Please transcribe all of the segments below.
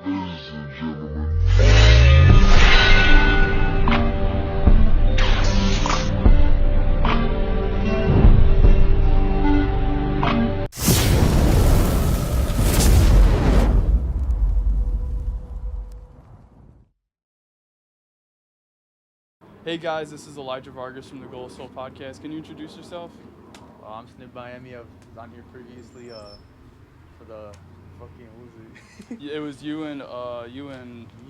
Ladies and gentlemen. Hey guys, this is Elijah Vargas from the Goal Soul Podcast. Can you introduce yourself? I'm SNIPPEDBYEMMI. I've on here previously for the fucking, what was it? Yeah, it was you and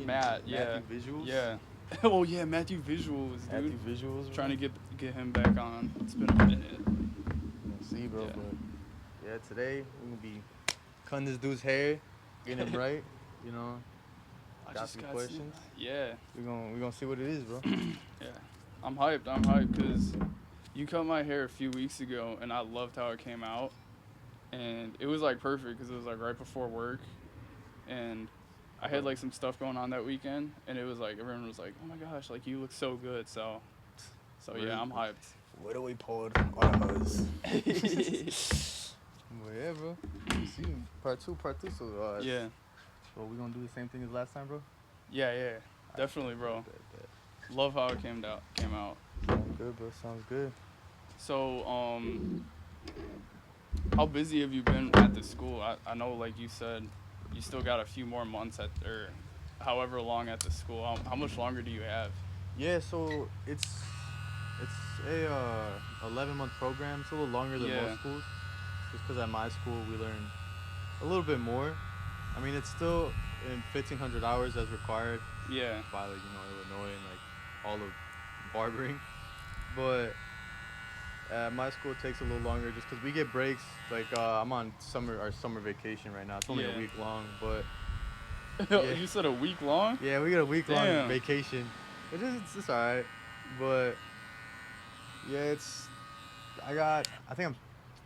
Matt. Yeah. Matthew Visuals? Yeah. Oh yeah, Matthew Visuals, dude. Matthew Visuals, bro. Trying to get him back on. It's been a minute. We'll see, bro. Yeah. But yeah, today we're gonna be cutting this dude's hair, getting him right. You know, got some questions. Yeah. We're gonna see what it is, bro. Yeah. I'm hyped because you cut my hair a few weeks ago and I loved how it came out. And it was like perfect because it was like right before work. And I had like some stuff going on that weekend and it was like everyone was like, "Oh my gosh, like you look so good." So yeah, I'm hyped. What do we pulled on us? Well, yeah, bro. See, part two. So Yeah. So we gonna do the same thing as last time, bro? Yeah. Definitely, bro. Bet. Love how it came out. Sounds good, bro. Sounds good. So, how busy have you been at the school? I know, like you said, you still got a few more months or however long at the school. How much longer do you have? Yeah, so it's a 11-month program. It's a little longer than most schools. Just because at my school we learn a little bit more. I mean, it's still in 1,500 hours as required. Yeah. By like Illinois and like all of barbering, but at my school it takes a little longer just because we get breaks. Like I'm on our summer vacation right now. It's only a week long, but yeah. You said a week long? Yeah, we get a week long vacation. It's all right, but yeah, I think I'm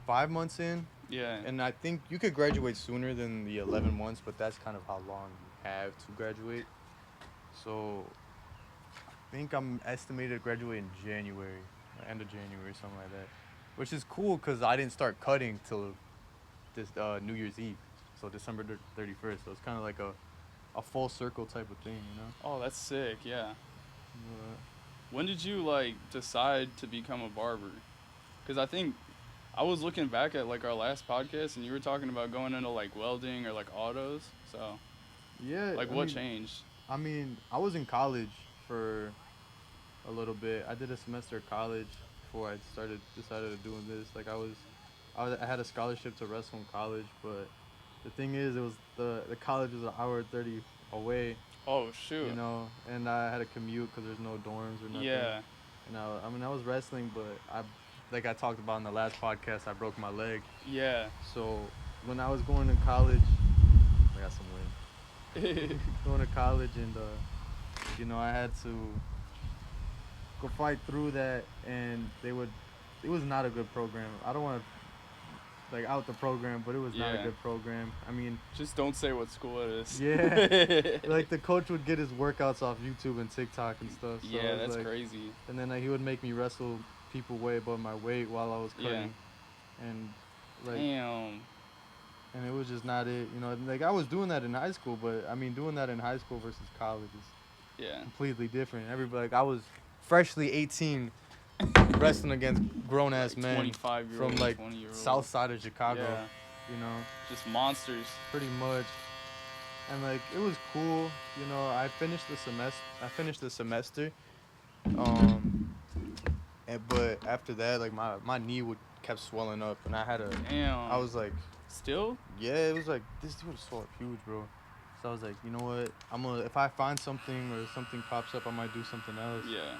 5 months in. Yeah. And I think you could graduate sooner than the 11 months, but that's kind of how long you have to graduate. So I think I'm estimated to graduate in January, end of January, something like that. Which is cool because I didn't start cutting till this New Year's Eve, so December 31st. So it's kind of like a full circle type of thing, you know? Oh, that's sick, yeah. When did you, like, decide to become a barber? Because I think I was looking back at, like, our last podcast, and you were talking about going into, like, welding or, like, autos, so... Yeah. Like, what changed? I mean, I was in college for a little bit. I did a semester of college before I decided to doing this. Like, I had a scholarship to wrestle in college, but the thing is, it was the college was an hour and 30 away. Oh, shoot. You know, and I had to commute because there's no dorms or nothing. Yeah. And I was wrestling, but like I talked about in the last podcast, I broke my leg. Yeah. So when I was going to college, I got some wind. Going to college and I had to go fight through that, and it was not a good program. I don't want to like out the program, but it was not a good program. I mean, just don't say what school it is. Yeah. Like the coach would get his workouts off YouTube and TikTok and stuff. So yeah, that's crazy. And then he would make me wrestle people way above my weight while I was cutting. And like damn. And it was just not it, like I was doing that in high school, but I mean doing that in high school versus college is completely different. Everybody, like I was freshly 18 wrestling against grown ass men 25-year-old, from like south side of Chicago, just monsters pretty much. And like it was cool, I finished the semester. But after that, like my knee kept swelling up, and I was like, still? Yeah, it was like, this dude is so huge, bro. So I was like, you know what? If I find something or something pops up, I might do something else. Yeah.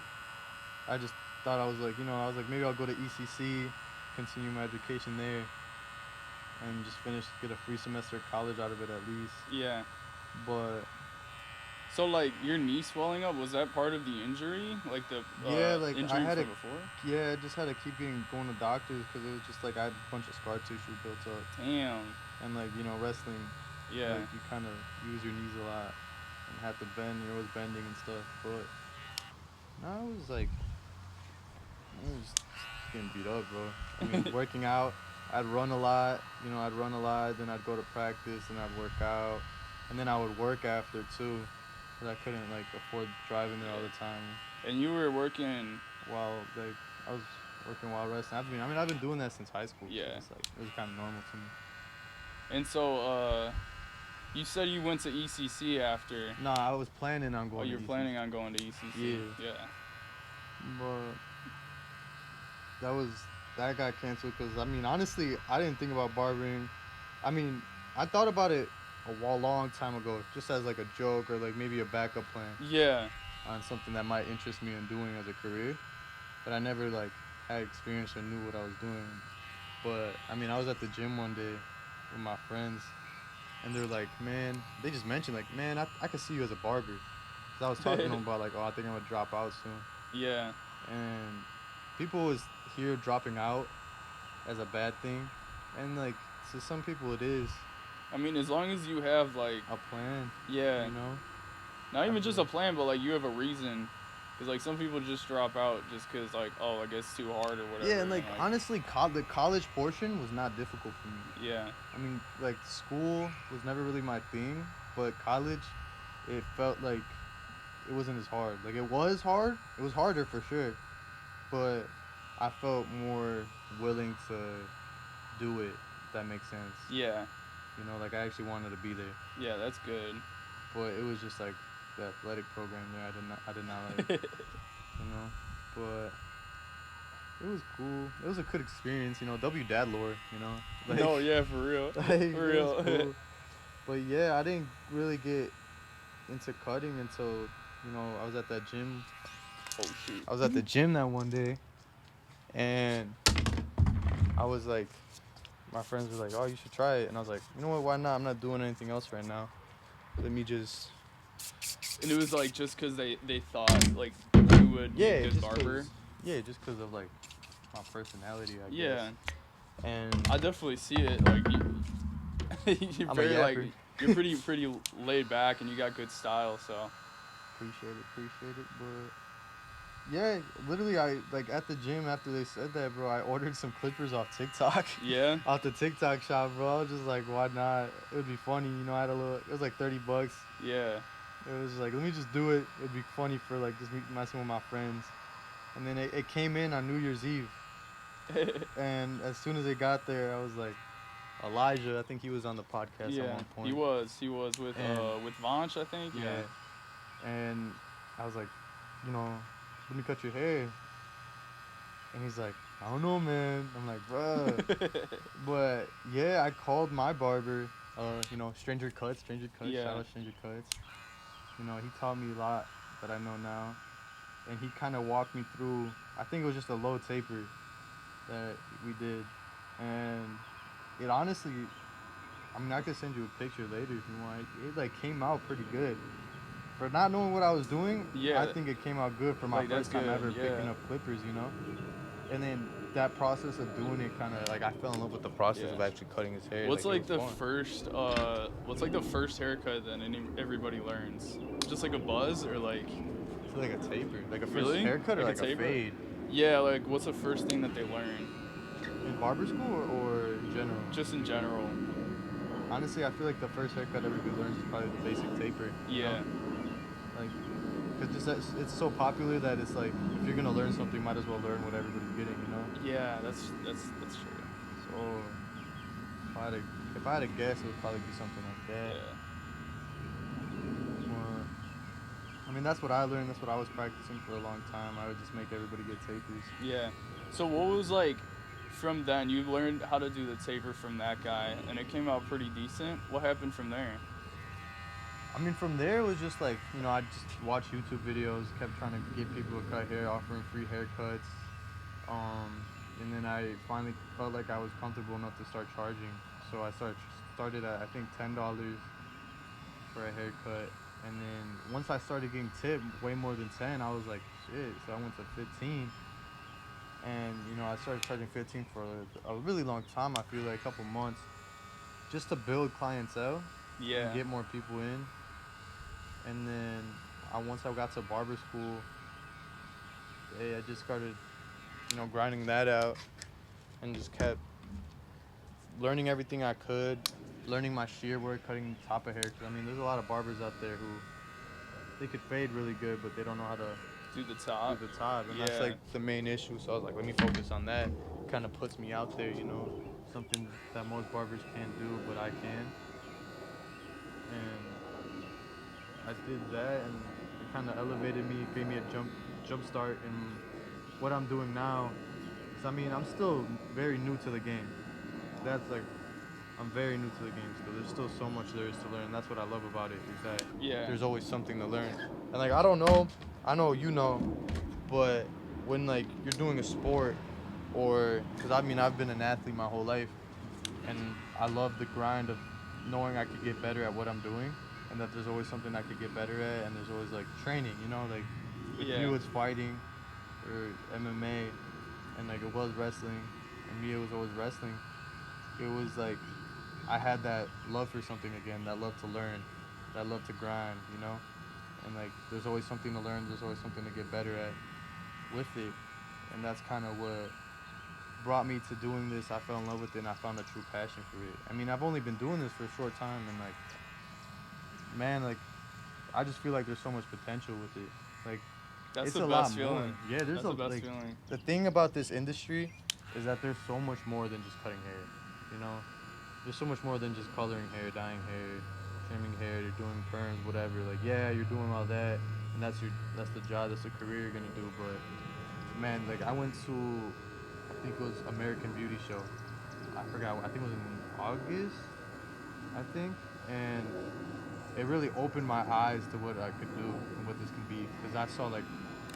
I just thought maybe I'll go to ECC, continue my education there, and just get a free semester of college out of it at least. Yeah. But... So, like, your knee swelling up, was that part of the injury? Like, the injury from before? Yeah, I just had to keep going to doctors because it was just, like, I had a bunch of scar tissue built up. Damn. And, like, wrestling, like, you kind of use your knees a lot and have to bend. You're always bending and stuff. But, no, it was, like, getting beat up, bro. I mean, working out, I'd run a lot, then I'd go to practice and I'd work out. and then I would work after too, because I couldn't like afford driving there all the time. And you were working. While like I was working while resting. I've been doing that since high school. Yeah. It's like it was kind of normal to me. And so, you said you went to ECC after. No, I was planning on going. Oh, you're to planning on going to ECC. Yeah. But that got canceled because honestly, I didn't think about barbering. I thought about it a long time ago, just as like a joke or like maybe a backup plan Yeah. on something that might interest me in doing as a career. But I never like had experience or knew what I was doing. But I was at the gym one day with my friends, and they're like, man, they just mentioned like, man, I could see you as a barber. Cause I was talking to them about like, oh, I think I'm gonna drop out soon. Yeah. And people was here dropping out as a bad thing, and like to some people it is As long as you have like a plan. Yeah. You know. Not even just a plan, but like you have a reason. Because like some people just drop out just because like, oh, I guess it's too hard or whatever. Yeah, and like honestly, the college portion was not difficult for me. Yeah. Like school was never really my thing, but college, it felt like it wasn't as hard. Like it was hard. It was harder for sure, but I felt more willing to do it. If that makes sense. Yeah. Like I actually wanted to be there. Yeah, that's good. But it was just like the athletic program there. I did not like. But it was cool. It was a good experience. W Dad lore. Like, No, yeah, for real. Like, For real. Cool. But yeah, I didn't really get into cutting until I was at that gym. Oh shoot. I was at the gym that one day, and I was like, my friends were like, "Oh, you should try it," and I was like, "You know what? Why not? I'm not doing anything else right now. Let me just." And it was like just because they thought like you would be a good barber. Just because of like my personality, I guess. Yeah. And I definitely see it. Like you're very like you're pretty laid back and you got good style. So. Appreciate it, but. Yeah, literally, I like at the gym after they said that, bro. I ordered some clippers off TikTok. Yeah. Off the TikTok shop, bro. I was just like, why not? It would be funny, I had it was like $30. Yeah. It was like, let me just do it. It'd be funny for like just messing with my friends. And then it came in on New Year's Eve. And as soon as it got there, I was like, Elijah, I think he was on the podcast at one point. He was with Vanch, I think. Yeah. And I was like, let me cut your hair. And he's like, I don't know, man. I'm like, bruh. But yeah, I called my barber, Stranger Cuts. Yeah. Shout out Stranger Cuts. He taught me a lot that I know now. And he kind of walked me through, I think it was just a low taper that we did. And it honestly, I could send you a picture later if you want. It like came out pretty good. For not knowing what I was doing, I think it came out good for my first time ever picking up clippers, And then that process of doing it kind of like I fell in love with the process of actually cutting his hair. What's like the first haircut then everybody learns? Just like a buzz or like I feel like a taper, like a first haircut or like a fade. Yeah, like what's the first thing that they learn? In barber school or in general? Just in general. Honestly, I feel like the first haircut everybody learns is probably the basic taper. Yeah. Like, because it's so popular that it's like, if you're going to learn something, you might as well learn what everybody's getting, Yeah, that's true. So, if I had to guess, it would probably be something like that. Yeah. That's what I learned. That's what I was practicing for a long time. I would just make everybody get tapers. Yeah. So what was like, from then, you learned how to do the taper from that guy, and it came out pretty decent. What happened from there? From there, it was just like, I just watched YouTube videos, kept trying to get people to cut hair, offering free haircuts. And then I finally felt like I was comfortable enough to start charging. So I started at, I think, $10 for a haircut. And then once I started getting tipped way more than 10, I was like, shit. So I went to 15. And, I started charging 15 for a really long time, I feel like a couple months, just to build clientele. Yeah. And get more people in. And then once I got to barber school, I just started, grinding that out and just kept learning everything I could. learning my shear work, cutting top of hair. 'Cause, I mean, there's a lot of barbers out there who they could fade really good, but they don't know how to Do the do top. the top, and Yeah. that's like the main issue. So I was like, let me focus on that. Kind of puts me out there, you know, something that most barbers can't do, but I can. And I did that, and it kind of elevated me, gave me a jump start in what I'm doing now. So I mean, I'm still very new to the game. That's like I'm very new to the game still. There's still so much there is to learn. That's what I love about it, is that Yeah. there's always something to learn. And like I don't know, I know you know, but when like you're doing a sport, or because I mean I've been an athlete my whole life, and I love the grind of knowing I could get better at what I'm doing, and that there's always something I could get better at, and there's always like training, you know, like with Yeah. you it's fighting or MMA, and like it was wrestling, and me it was always wrestling. It was like I had that love for something again, that love to learn, that love to grind, you know, and like there's always something to learn, there's always something to get better at with it, and that's kind of what brought me to doing this. I fell in love with it, and I found a true passion for it. I mean, I've only been doing this for a short time, and like, man, like, I just feel like there's so much potential with it. Like, That's it's the a best lot feeling. more. Yeah, there's That's the a best like feeling. the thing about this industry is that there's so much more than just cutting hair. You know, there's so much more than just coloring hair, dyeing hair, trimming hair, you're doing perms, whatever. Like, yeah, you're doing all that, and that's the job, that's the career you're gonna do. But man, like, I went to, I think it was American Beauty Show. I forgot. I think it was in August. I think, and it really opened my eyes to what I could do and what this can be. Because I saw like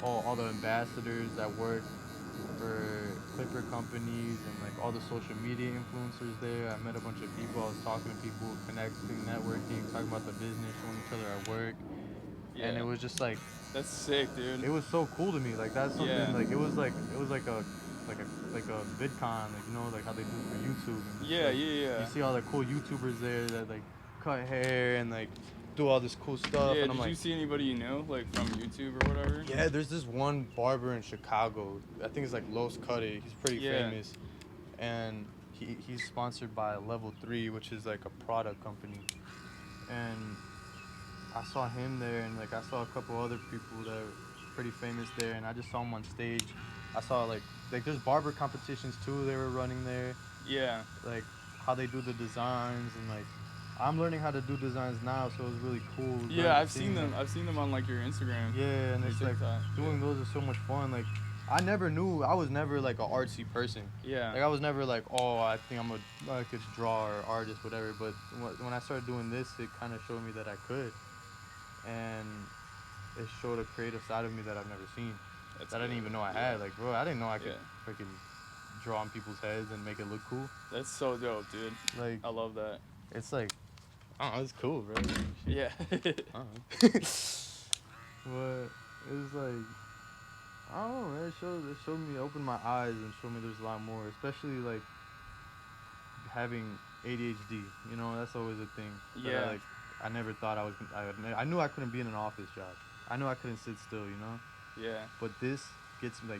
all the ambassadors that work for Clipper companies and like all the social media influencers there. I met a bunch of people. I was talking to people, connecting, networking, talking about the business, showing each other our work, Yeah. and it was just like That's sick, dude. it was so cool to me. Like that's something Yeah. like it was like a VidCon, like you know, like how they do for YouTube. And just, Yeah, like, yeah. you see all the cool YouTubers there that like cut hair and like do all this cool stuff. Yeah, And I'm did you like, see anybody you know, like from YouTube or whatever? yeah, there's this one barber in Chicago. I think it's like Los Cuddy. He's pretty Yeah. famous, and he's sponsored by Level 3, which is like a product company. And I saw him there, and like I saw a couple other people that are pretty famous there, and I just saw him on stage. I saw like there's barber competitions too. They were running there, Yeah. like how they do the designs, and like I'm learning how to do designs now, so it was really cool. Yeah, I've seeing seen them. that. I've seen them on like your Instagram. Yeah, and Your it's like TikTok. doing Yeah. those is so much fun. Like I never knew. I was never like an artsy person. Yeah. Like I was never like, oh, I think I could draw or artist, whatever. But when I started doing this, it kind of showed me that I could, and it showed a creative side of me that I've never seen. That's That I didn't good. even know I Yeah. had. Like, bro, I didn't know I could Yeah. freaking draw on people's heads and make it look cool. That's so dope, dude. Like, I love that. it's like, I don't know, it's cool, bro. Shit. Yeah. I don't know. But it's like, I don't know, man. It showed me, opened my eyes and showed me there's a lot more, especially like having ADHD. You know, that's always a thing. Yeah. I never thought I was. I knew I couldn't be in an office job. I knew I couldn't sit still. You know. Yeah. But this gets me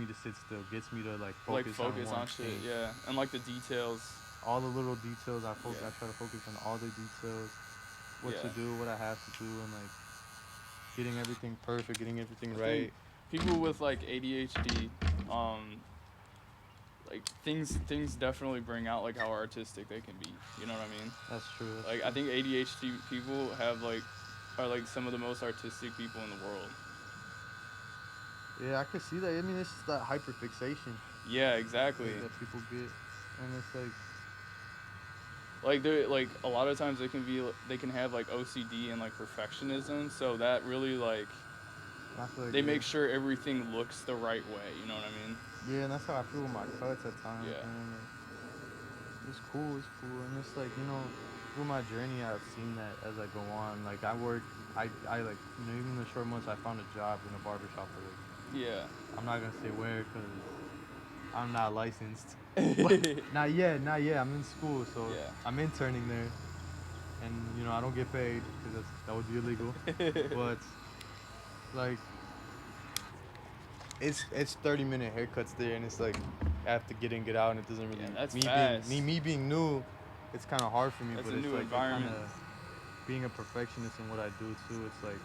to sit still. Gets me to like focus on one shit. thing. Yeah. And like the details. All the little details. I Yeah. try to focus on all the details. What to Yeah. do, what I have to do, and like getting everything perfect, getting everything I right. think people with like ADHD, like things definitely bring out like how artistic they can be. You know what I mean? That's true. Like I think ADHD people are like some of the most artistic people in the world. Yeah, I could see that. I mean, it's just that hyperfixation Yeah, exactly. that people get, and it's Like they're like a lot of times they can have like OCD and like perfectionism, so that really like I feel like they make sure everything looks the right way. You know what I mean? Yeah, and that's how I feel with my cuts at times. Yeah. Man. Like, it's cool, and it's like, you know, through my journey, I've seen that as I go on. Like I like, you know, even in the short months, I found a job in a barbershop. Yeah. I'm not gonna say where because I'm not licensed. But not yet. I'm in school, so Yeah. I'm interning there, and you know I don't get paid because that would be illegal. But like, it's 30-minute haircuts there, and it's like I have to get in, get out, and it doesn't really. Yeah, that's me fast. being me being new, it's kind of hard for me, That's but a it's new like environment. being a perfectionist in what I do too. It's like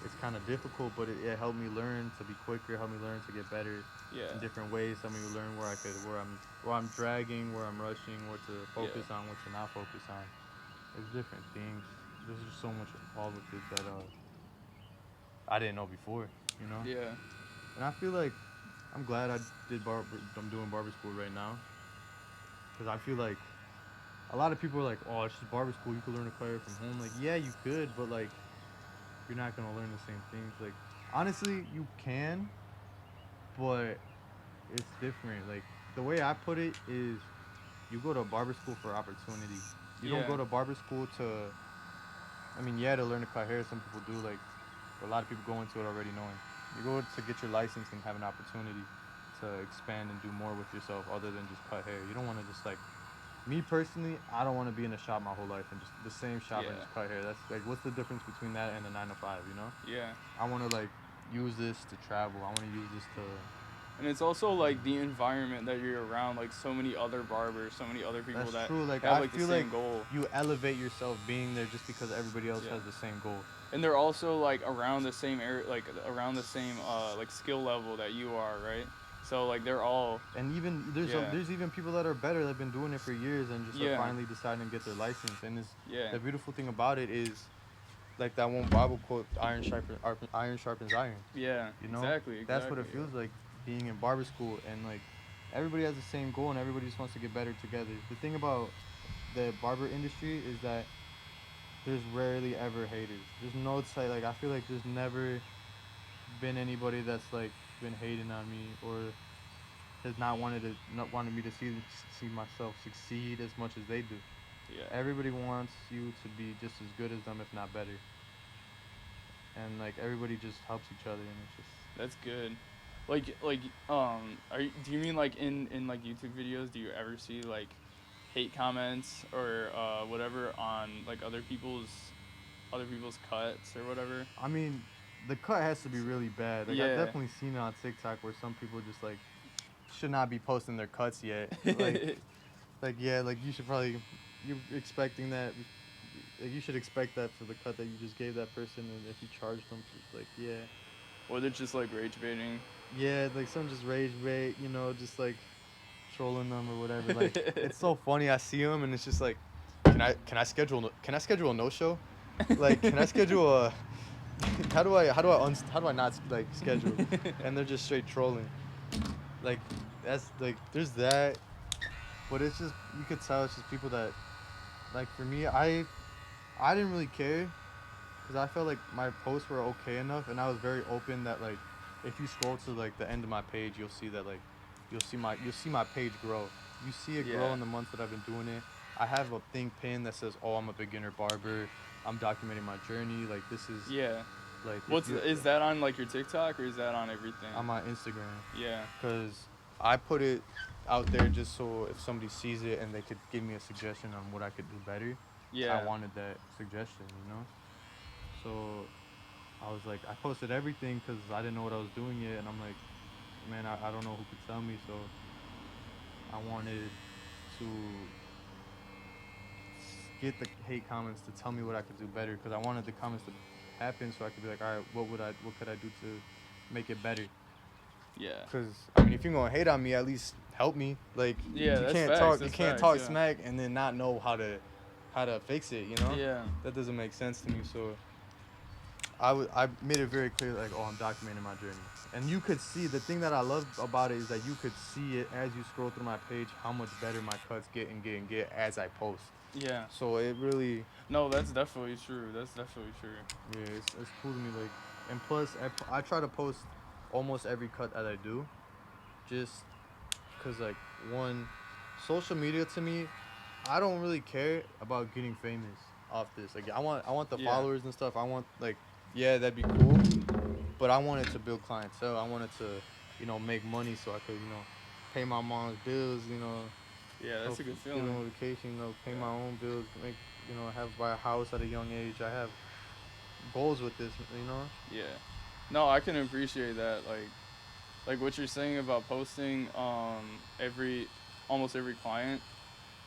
it's kind of difficult, but it helped me learn to be quicker, helped me learn to get better Yeah. in different ways. Helped me learn where I'm dragging, where I'm rushing, what to focus on, what to not focus on. There's different things. There's just so much involved with it that I didn't know before, you know. Yeah. And I feel like I'm glad I'm doing barber school right now, because I feel like a lot of people are like, oh, it's just barber school. You could learn to cut hair from home. Like, yeah, you could, but like, you're not gonna learn the same things. Like, honestly, you can, but it's different. Like, the way I put it is, you go to barber school for opportunity. You don't go to barber school to, I mean, yeah, to learn to cut hair. Some people do. Like, but a lot of people go into it already knowing. You go to get your license and have an opportunity to expand and do more with yourself other than just cut hair. You don't want to just like, me personally, I don't want to be in a shop my whole life and just the same shop and just cut hair. That's like, what's the difference between that and a 9 to 5? You know? Yeah. I want to like use this to travel. I want to use this to. And it's also like the environment that you're around, like so many other barbers, so many other people That's true. Like, have I like the feel same like goal. you elevate yourself being there just because everybody else has the same goal. And they're also like around the same area, like around the same like skill level that you are, right? So like they're all. And even there's even people that are better that have been doing it for years and just are finally deciding to get their license. And the beautiful thing about it is, like that one Bible quote, iron sharpens iron. Yeah. You know? Exactly. That's what it feels like being in barber school, and like everybody has the same goal and everybody just wants to get better together. The thing about the barber industry is that there's rarely ever haters. There's no like I feel like there's never been anybody that's like been hating on me or has not wanted me to see myself succeed as much as they do. Yeah. Everybody wants you to be just as good as them, if not better. And like everybody just helps each other, and it's just. That's good. Do you mean like in like YouTube videos? Do you ever see like hate comments or whatever on like other people's cuts or whatever? I mean, the cut has to be really bad. Like I've definitely seen it on TikTok where some people just like should not be posting their cuts yet. Like yeah, like you should probably you're expecting that. Like you should expect that for the cut that you just gave that person, and if you charged them, it's like yeah. Or they're just like rage baiting. Yeah, like some just rage bait, you know, just like trolling them or whatever. Like it's so funny. I see them and it's just like, can I schedule a no show? Like can I schedule a? How do I not like schedule? And they're just straight trolling. Like that's like there's that, but it's just you could tell it's just people that, like for me I didn't really care, because I felt like my posts were okay enough, and I was very open that like if you scroll to like the end of my page, you'll see that like you'll see my page grow. You see it grow in the months that I've been doing it. I have a thing pinned that says, "Oh, I'm a beginner barber. I'm documenting my journey. Like this is like is that on like your TikTok or is that on everything? On my Instagram. Yeah. Because I put it out there just so if somebody sees it and they could give me a suggestion on what I could do better. Yeah. I wanted that suggestion, you know. So I was like, I posted everything because I didn't know what I was doing yet, and I'm like, man, I don't know who could tell me, so I wanted to get the hate comments to tell me what I could do better, because I wanted the comments to happen so I could be like, all right, what could I do to make it better? Yeah. Because I mean, if you're gonna hate on me, at least help me. Like, yeah, you can't talk smack and then not know how to fix it, you know? Yeah. That doesn't make sense to me. So I made it very clear, like, oh, I'm documenting my journey. And you could see, the thing that I love about it is that you could see it as you scroll through my page, how much better my cuts get as I post. Yeah. So it really. No, that's definitely true. Yeah, it's cool to me. Like, and plus, I try to post almost every cut that I do, just because, like, one, social media to me, I don't really care about getting famous off this. Like, I want the followers and stuff. I want, like, yeah, that'd be cool, but I want it to build clientele. I want it to, you know, make money so I could, you know, pay my mom's bills, you know. Yeah, that's a good feeling. Get on vacation, you know, pay my own bills, make, you know, buy a house at a young age. I have goals with this, you know. Yeah. No, I can appreciate that. Like what you're saying about posting almost every client.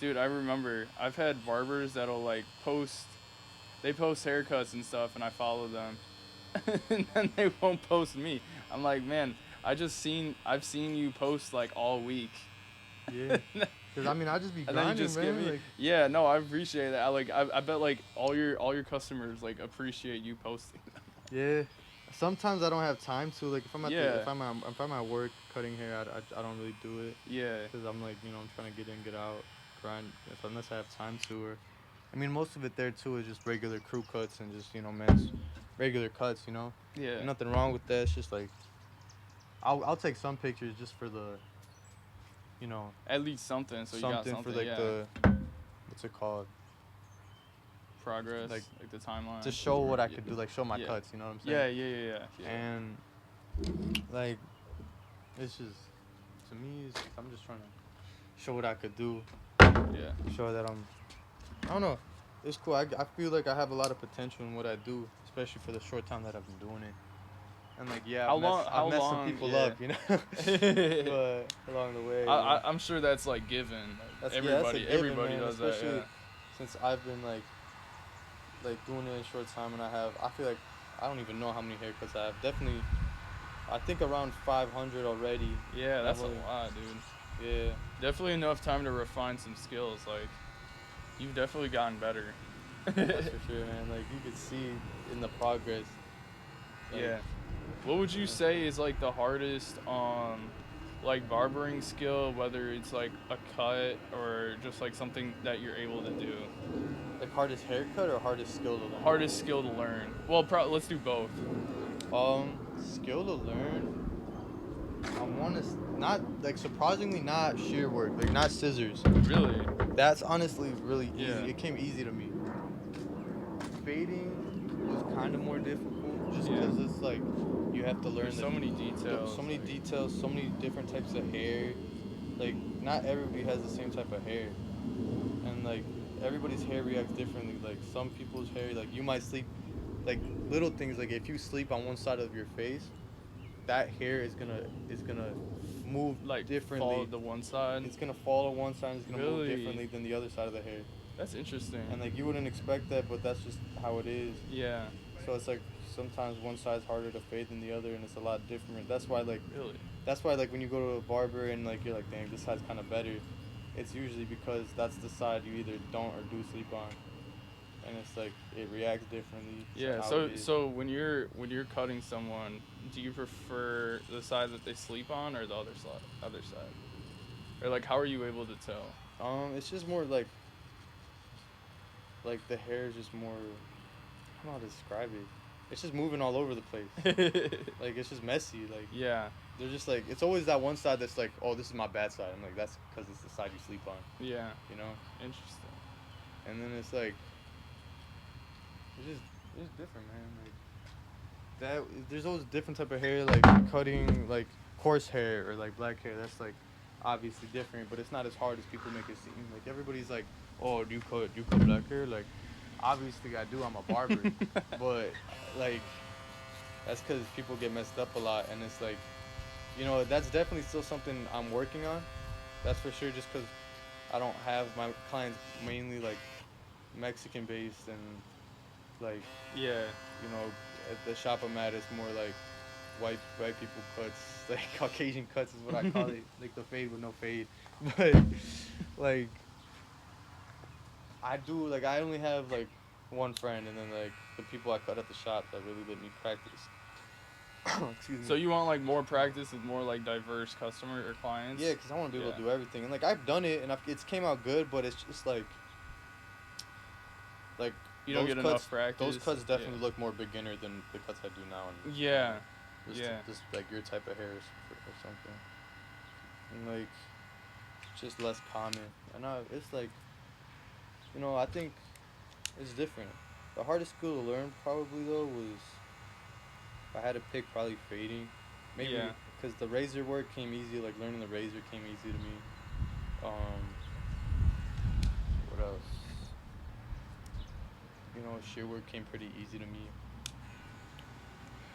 Dude, I remember I've had barbers that'll like post, they post haircuts and stuff, and I follow them, and then they won't post me. I'm like, man, I've seen you post like all week, Yeah. Cause I mean, I just be and then you grinding, just skip man. me. Like, Yeah, no, I appreciate that. I bet like all your customers like appreciate you posting. yeah. Sometimes I don't have time to. Like, if I'm at the, Yeah. if I'm at work cutting hair, I don't really do it. Yeah, Cause I'm like, I'm trying to get in, get out, grind. Unless I have time to, or, I mean, most of it there too is just regular crew cuts and just men's regular cuts. yeah. Nothing wrong with that. It's just like, I'll take some pictures just for the, At least something, so you got something something. for like Yeah. the, what's it called? Progress, like, like the timeline. To show what I Yeah. could do, like show my Yeah. cuts. You know what I'm Yeah, saying? yeah. And like, it's just, to me, I'm just trying to show what I could do. Yeah. Show that I don't know. It's cool. I feel like I have a lot of potential in what I do, especially for the short time that I've been doing it. And like, yeah, I've messed some people up, but along the way, I'm sure that's like given. that's Everybody, a given, everybody man, does especially that. since I've been like doing it in a short time, and I feel like I don't even know how many haircuts I have. Definitely, I think around 500 already. Yeah, that's Probably. a lot, dude. Yeah. Definitely enough time to refine some skills. Like, you've definitely gotten better. That's for sure, man. Like, you could see in the progress. Like, Yeah. What would you say is like the hardest like barbering skill, whether it's like a cut or just like something that you're able to do? like hardest haircut or hardest skill to learn? Hardest skill to learn. Well, let's do both. Skill to learn. I want to not like surprisingly not shear work, like not scissors. Really? That's honestly really easy. Yeah. It came easy to me. Fading was kind of more difficult, just Yeah. because it's like you have to learn There's so many details. so many details, so many different types of hair. Like, not everybody has the same type of hair, and like everybody's hair reacts differently. Like, some people's hair, like you might sleep, like little things, like if you sleep on one side of your face, that hair is gonna move Like differently. fall to one side. It's gonna fall on one side. It's gonna move Really? differently than the other side of the hair. That's interesting. And like, you wouldn't expect that, but that's just how it is. Yeah. So it's like sometimes one side's harder to fade than the other, and it's a lot different. That's why like when you go to a barber and like you're like, dang, this side's kind of better, it's usually because that's the side you either don't or do sleep on, and it's like it reacts differently. Yeah. So when you're cutting someone, do you prefer the side that they sleep on or the other side? Or like, how are you able to tell? It's just more like the hair is just more, I don't know how to describe it. It's just moving all over the place. Like, it's just messy. Like, Yeah. they're just like, it's always that one side that's like, oh, this is my bad side. I'm like, that's because it's the side you sleep on. Yeah. And Interesting. then it's like, it's different, man. Like, there's always different type of hair, like cutting like coarse hair or like black hair. That's like obviously different, but it's not as hard as people make it seem. Like, everybody's like, oh, do you cut black hair? Like, obviously I do. I'm a barber, but like, that's because people get messed up a lot, and it's like, that's definitely still something I'm working on. That's for sure. Just because I don't have my clients mainly like Mexican based, and like, Yeah. at the shop I'm at, it's more like white people cuts, like Caucasian cuts is what I call it, like the fade with no fade. But like, I only have like one friend, and then like the people I cut at the shop that really let me practice. Excuse me. So you want like more practice with more like diverse customer or clients? Yeah, because I want to be able to do everything, and like I've done it, and it's came out good, but it's just like you don't get enough practice. Those cuts definitely look more beginner than the cuts I do now. And Yeah. just like your type of hair or something, and like it's just less common. And it's like, I think it's different. The hardest skill to learn probably though was, if I had to pick, probably fading. Maybe because the razor work came easy. Like, learning the razor came easy to me. What else? Shear work came pretty easy to me.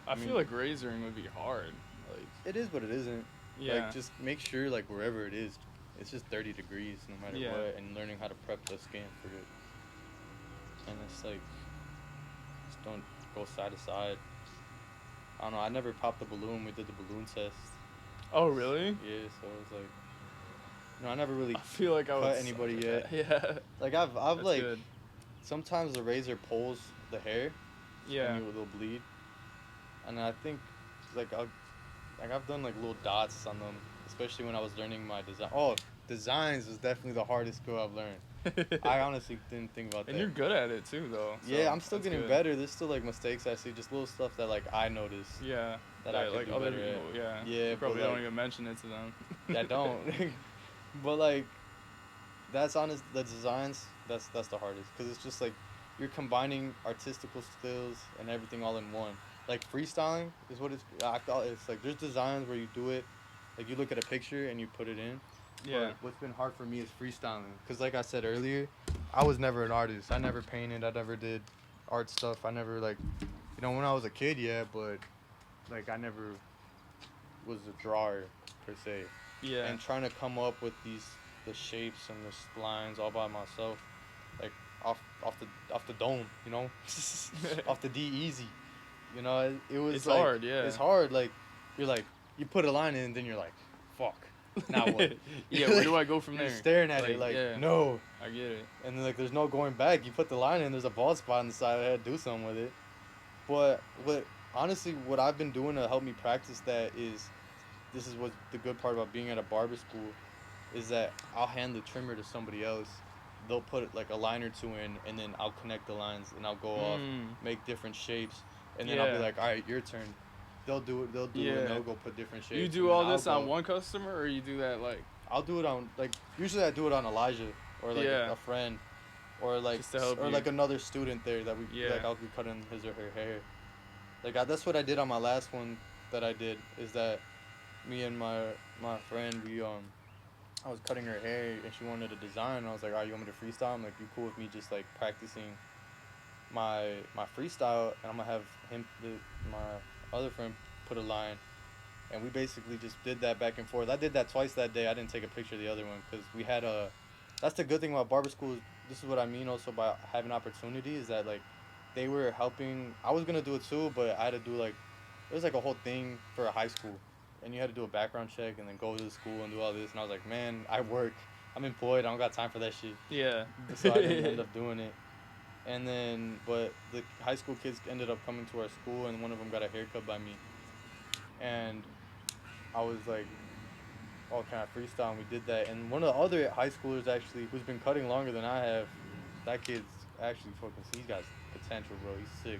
I feel like razoring would be hard. Like, it is, but it isn't. Yeah. Like, just make sure, like, wherever it is, it's just 30 degrees no matter Yeah. what, and learning how to prep the skin for it. And it's like, just don't go side to side. I don't know. I never popped the balloon. We did the balloon test. Oh, really? Yeah, so it was like, I never really I feel like I would cut suck anybody at yet. that. Yeah. Like I've That's like good. sometimes the razor pulls the hair, Yeah. and it'll bleed. And I think I've done like little dots on them, especially when I was learning my design. Oh, designs was definitely the hardest skill I've learned. I honestly didn't think about that. And you're good at it too, though. Yeah, so I'm still that's getting good. better. There's still like mistakes I see, just little stuff that like I notice. Yeah. That I could like do other better at. people. Yeah. Yeah, You probably but, don't like, even mention it to them. I don't. But like, that's honest. The designs, that's the hardest, because it's just like you're combining artistical skills and everything all in one. Like freestyling is what I call it. It's like there's designs where you do it, like you look at a picture and you put it in. Yeah. But what's been hard for me is freestyling, because like I said earlier, I was never an artist. I never painted. I never did art stuff. I never like, when I was a kid, yeah, but like I never was a drawer per se. Yeah. And trying to come up with the shapes and the splines all by myself, like off the dome, off the D easy, it was It's like, hard, yeah. it's hard. Like you're like, you put a line in and then you're like, fuck, now what? Yeah, where do I go from You're there? staring at it like, yeah. no. I get it. And then like there's no going back. You put the line in, there's a bald spot on the side of the head, do something with it. But what I've been doing to help me practice that is, this is what the good part about being at a barber school, is that I'll hand the trimmer to somebody else. They'll put like a line or two in, and then I'll connect the lines, and I'll go off, make different shapes, and then I'll be like, all right, your turn. They'll do it, and they'll go put different shapes. You do all this on one customer, or you do that like? I'll do it on, like, usually I do it on Elijah, or like a friend, or like, just to help or you. like another student there that like I'll be cutting his or her hair. Like that's what I did on my last one that I did, is that me and my friend, I was cutting her hair and she wanted a design, and I was like, alright, you want me to freestyle? I'm like, you cool with me just like practicing my freestyle, and I'm gonna have my other friend put a line, and we basically just did that back and forth. I did that twice that day. I didn't take a picture of the other one because we had that's the good thing about barber school. This is what I mean also by having opportunity, is that like they were helping. I was gonna do it too, but I had to do like, it was like a whole thing for a high school, and you had to do a background check and then go to the school and do all this. And I was like, man, I work, I'm employed, I don't got time for that shit. Yeah. So I didn't end up doing it. And then, but the high school kids ended up coming to our school, and one of them got a haircut by me. And I was like, oh, can I freestyle? And we did that. And one of the other high schoolers actually, who's been cutting longer than I have, that kid's actually he's got potential, bro. He's sick.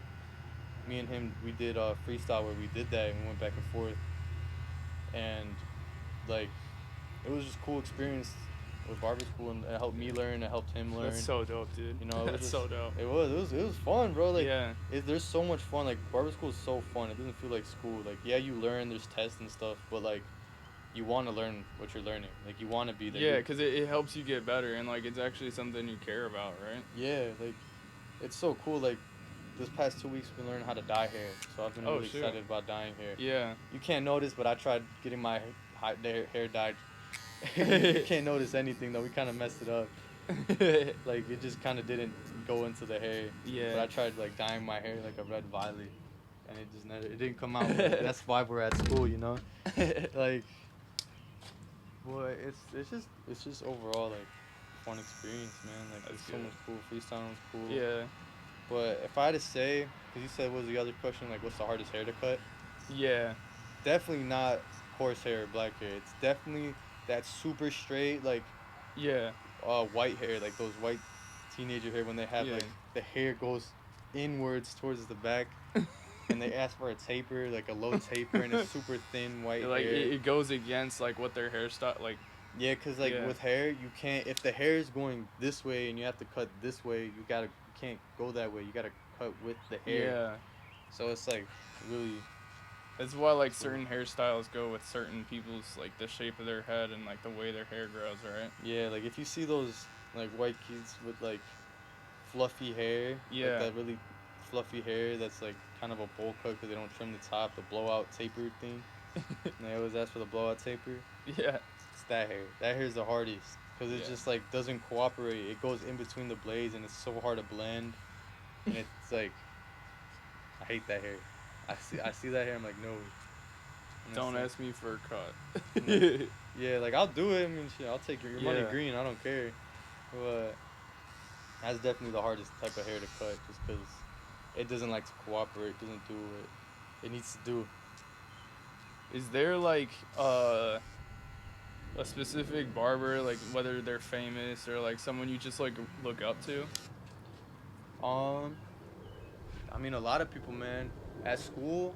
Me and him, we did a freestyle where we did that, and we went back and forth. And like, it was just a cool experience with barber school, and it helped me learn, it helped him learn. That's so dope, dude. That's so dope. It was fun, bro. Like, yeah. There's so much fun. Like, barber school is so fun. It doesn't feel like school. Like, yeah, you learn, there's tests and stuff, but like, you want to learn what you're learning. Like, you want to be there. Yeah, because it helps you get better, and like, it's actually something you care about, right? Yeah, like, it's so cool. Like, this past 2 weeks we've been learning how to dye hair, so I've been really excited about dyeing hair. Yeah. You can't notice, but I tried getting my hair dyed. You can't notice anything though. We kind of messed it up. Like, it just kind of didn't go into the hair. Yeah. But I tried like dyeing my hair like a red violet, and it didn't come out. Like, that's why we're at school, Like, boy, it's just overall like fun experience, man. Like, it's so much cool. Freestyling was cool. Yeah. But if I had to say, because you said, what was the other question? Like, what's the hardest hair to cut? Yeah. Definitely not horsehair or black hair. It's definitely that super straight, like, white hair, like those white teenager hair when they have like the hair goes inwards towards the back, and they ask for a taper, like a low taper, and a super thin white hair. It goes against like what their hairstyle like. Yeah, cause like with hair, you can't, if the hair is going this way and you have to cut this way, you can't go that way. You gotta cut with the hair. Yeah. So it's like really. That's why like certain hairstyles go with certain people's like the shape of their head and like the way their hair grows, right? Yeah, like if you see those like white kids with like fluffy hair, like that really fluffy hair that's like kind of a bowl cut because they don't trim the top, the blowout taper thing. And they always ask for the blowout taper. Yeah. that hair. That hair is the hardest because it Yeah. just like doesn't cooperate. It goes in between the blades and it's so hard to blend. And it's like I hate that hair. I see that hair. I'm like no. And it's Don't like, ask me for a cut. like, yeah, like I'll do it. I mean, shit, I'll take your money Yeah. green. I don't care. But that's definitely the hardest type of hair to cut, just because it doesn't like to cooperate. Doesn't do what it needs to do. Is there like a specific barber, like whether they're famous or like someone you just like look up to? Um, I mean, a lot of people, man, at school.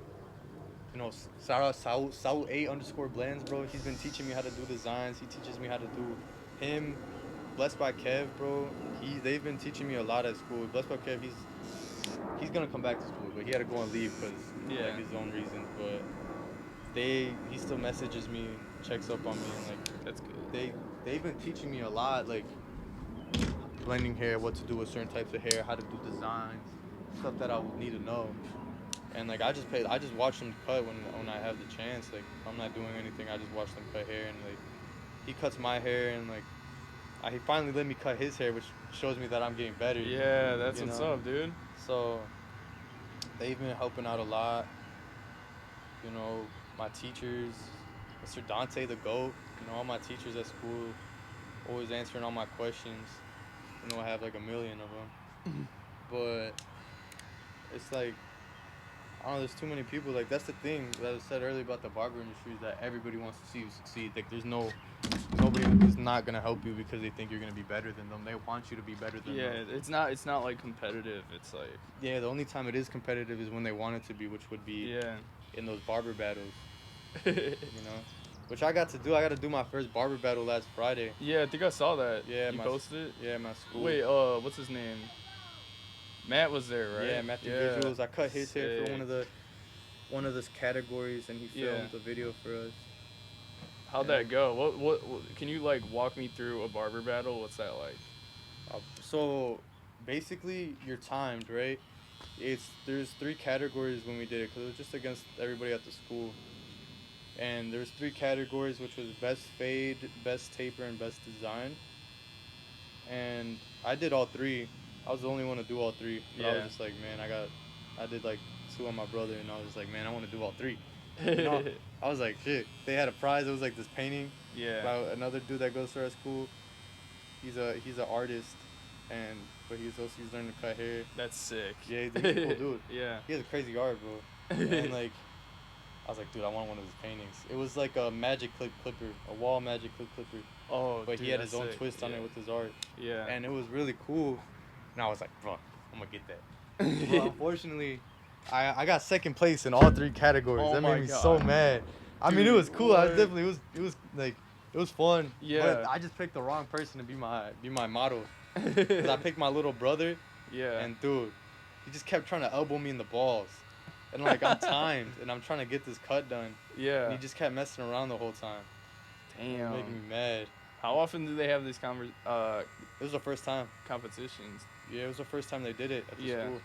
You know, shout out Saul 8 underscore blends, bro. He's been teaching me how to do designs. He teaches me how to do him. Blessed by Kev, bro. They've been teaching me a lot at school. Blessed by Kev, he's gonna come back to school, but he had to go on leave because Yeah. like his own reasons. But he still messages me, checks up on me, and like That's good. they've been teaching me a lot, like blending hair, what to do with certain types of hair, how to do designs, stuff that I would need to know. And like I just watch them cut when I have the chance. Like if I'm not doing anything, I just watch them cut hair, and like he cuts my hair, and like he finally let me cut his hair, which shows me that I'm getting better. Yeah, that's you what's know? up, dude. So they've been helping out a lot. You know, my teachers, Mr. Dante the GOAT, you know, all my teachers at school, always answering all my questions. You know, I have like a million of them. But it's like, I don't know, there's too many people. Like, that's the thing that I said earlier about the barber industry is that everybody wants to see you succeed. Like, there's nobody who's not going to help you because they think you're going to be better than them. They want you to be better than them. Yeah, it's not like competitive. It's like Yeah, the only time it is competitive is when they want it to be, which would be yeah. in those barber battles, you know? Which I got to do. I got to do my first barber battle last Friday. Yeah, I think I saw that. Yeah, you posted it? Yeah, my school. Wait, what's his name? Matt was there, right? Yeah, Matthew Visuals. I cut his hair for Sick. one of those categories, and he filmed Yeah. a video for us. How'd Yeah. that go? What can you like walk me through a barber battle? What's that like? So basically, you're timed, right? There's 3 categories when we did it because it was just against everybody at the school. And there's 3 categories, which was best fade, best taper, and best design. And I did all 3. I was the only one to do all 3. But I was just like, man, I did like 2 on my brother, and I was just like, man, I want to do all 3. You know? I was like, shit. They had a prize. It was like this painting by another dude that goes to our school. He's an artist, but he's learning to cut hair. That's sick. Yeah, he's a cool dude. Yeah. He has a crazy art, bro. And like, I was like, dude, I want one of his paintings. It was like a magic clipper, a Wahl magic clipper. Oh, but dude, he had his own sick. twist on it with his art. Yeah. And it was really cool. And I was like, bro, I'm gonna get that. Well, unfortunately, I got second place in all 3 categories. Oh that my made me God. so mad. I mean, it Dude, was cool. what? It was like, it was fun. Yeah. But I just picked the wrong person to be my model. Cause I picked my little brother. Yeah. And dude, he just kept trying to elbow me in the balls. And like I'm timed and I'm trying to get this cut done. Yeah. And he just kept messing around the whole time. Damn. It was making me mad. How often do they have these It was the first time. competitions? Yeah, it was the first time they did it at the school.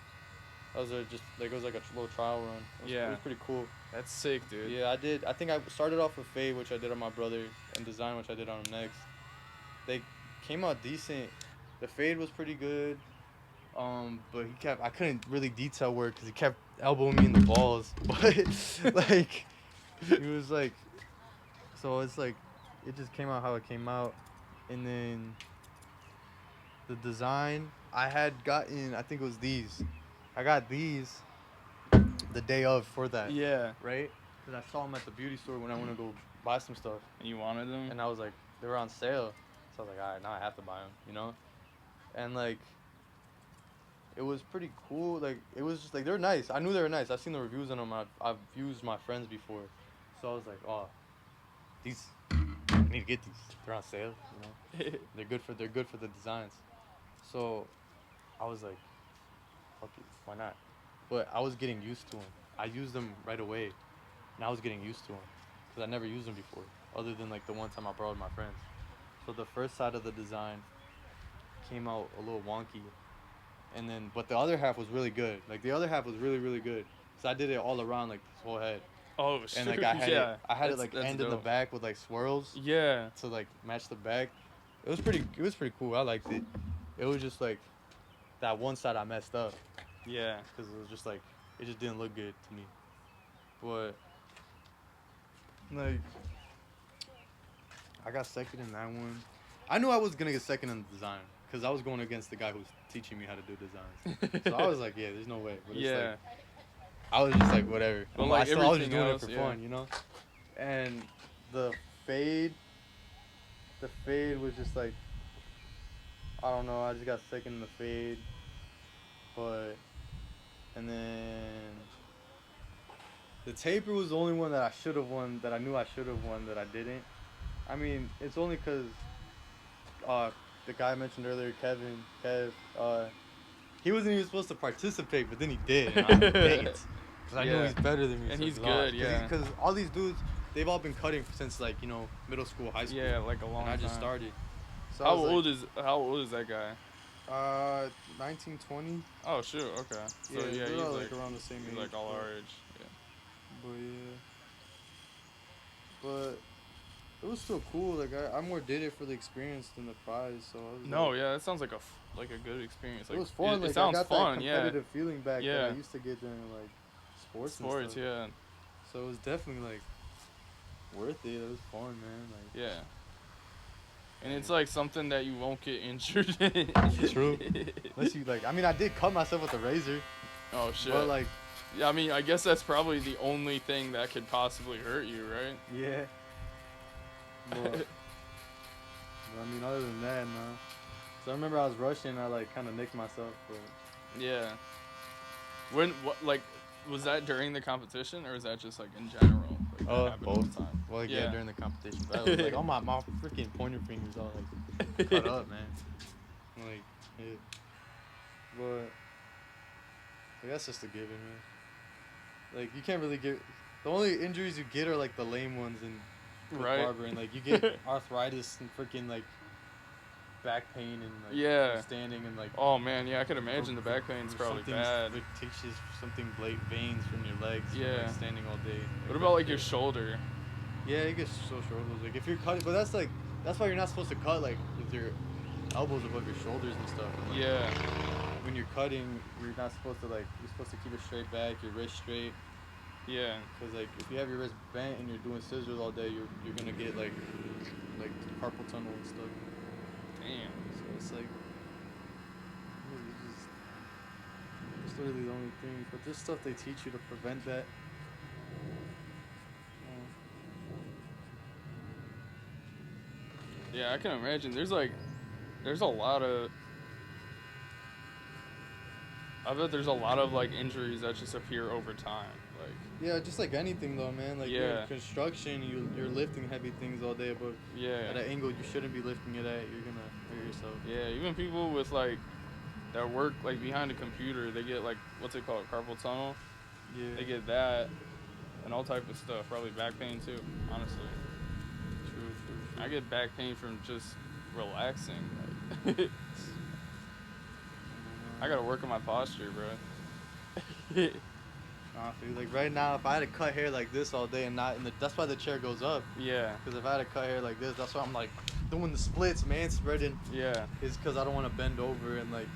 That was it was like a little trial run. It was pretty cool. That's sick, dude. Yeah, I think I started off with fade, which I did on my brother, and design, which I did on him next. They came out decent. The fade was pretty good. But I couldn't really detail work because he kept elbowing me in the balls. But like, he was like, so it's like, it just came out how it came out. And then the design, I think it was these. I got these the day of for that. Yeah. Right? Because I saw them at the beauty store when I went to go buy some stuff. And you wanted them? And I was like, they were on sale. So I was like, all right, now I have to buy them, you know? And like, it was pretty cool. Like, it was just like, they were nice. I knew they were nice. I've seen the reviews on them. I've used my friends before. So I was like, oh, I need to get these. They're on sale, you know? They're good for the designs. So I was like, fuck it, why not? But I was getting used to them. I used them right away, and I was getting used to them because I never used them before, other than like the one time I borrowed my friends. So the first side of the design came out a little wonky, but the other half was really good. Like the other half was really, really good. So I did it all around like this whole head. Oh, shoot. And like I had yeah. it like That's end in the dope. back with like swirls Yeah. to like match the back. It was pretty cool. I liked it. It was just like that one side I messed up Yeah. because it was just like it just didn't look good to me. But like I got second in that one. I knew I was gonna get second in the design because I was going against the guy who's teaching me how to do designs. So I was like, yeah, there's no way. But it's like I was just like, whatever. But like I was just everything doing else, it for yeah. fun, you know. And the fade was just like, I don't know. I just got second in the fade, and then the taper was the only one that I should have won. That I knew I should have won. That I didn't. I mean, it's only because the guy I mentioned earlier, Kev, he wasn't even supposed to participate, but then he did. And I'm like, dang it. Because I knew he's better than me. And so he's he lost. good, yeah. Because all these dudes, they've all been cutting since like, middle school, high school. Yeah, like a long And I just time. started. So How old is that guy? 19, 20. Oh shoot, okay. So Yeah, he's all, like around the same he's age. like all our age. Yeah. But it was still cool. Like I more did it for the experience than the prize. So I was No, like, yeah, that sounds like a good experience. Like it was fun. It Like sounds I got fun, that yeah. competitive feeling back Yeah. that I used to get during like sports and stuff. Yeah. So it was definitely like worth it. It was fun, man. Like Yeah. And it's like something that you won't get injured in. True. Unless you like, I mean, I did cut myself with a razor. Oh shit. But like, yeah, I mean, I guess that's probably the only thing that could possibly hurt you, right? yeah. But I mean, other than that, no. So I remember I was rushing. I like kind of nicked myself, but Yeah. Like, was that during the competition or is that just like in general? Like, that happened all the both. time? Well, yeah, during the competition. But I was like, oh my freaking pointer fingers all like cut up, man. Like, yeah. But that's just a given, man. Like, you can't really get. The only injuries you get are like the lame ones and Right. barbering. Like, you get arthritis and freaking like back pain and like Yeah. standing and like. Oh man, yeah, I could imagine the back pain's probably bad. Fictitious something veins from your legs. From, Yeah. like, standing all day. What about like your shoulder? Yeah, it gets so short. Like if you're cutting, but that's why you're not supposed to cut like with your elbows above your shoulders and stuff. And, like, Yeah. when you're cutting, you're not supposed to you're supposed to keep it straight back, your wrist straight. Yeah. Cause like if you have your wrist bent and you're doing scissors all day, you're gonna get like carpal tunnel and stuff. Damn. So it's like it's literally the only thing. But there's stuff they teach you to prevent that. Yeah, I can imagine. There's a lot of. I bet there's a lot of like injuries that just appear over time. Like. Yeah, just like anything though, man. Like you're in construction, you're lifting heavy things all day, but at an angle you shouldn't be lifting it at. You're gonna hurt yourself. Yeah, even people with like that work like behind a computer, they get like what's it called, carpal tunnel. Yeah. They get that and all type of stuff. Probably back pain too. Honestly. True. I get back pain from just relaxing. Like, I gotta work on my posture, bro. Like right now, if I had to cut hair like this all day and not, that's why the chair goes up. Yeah. Because if I had to cut hair like this, that's why I'm like doing the splits, man, spreading. Yeah. Is because I don't want to bend over and like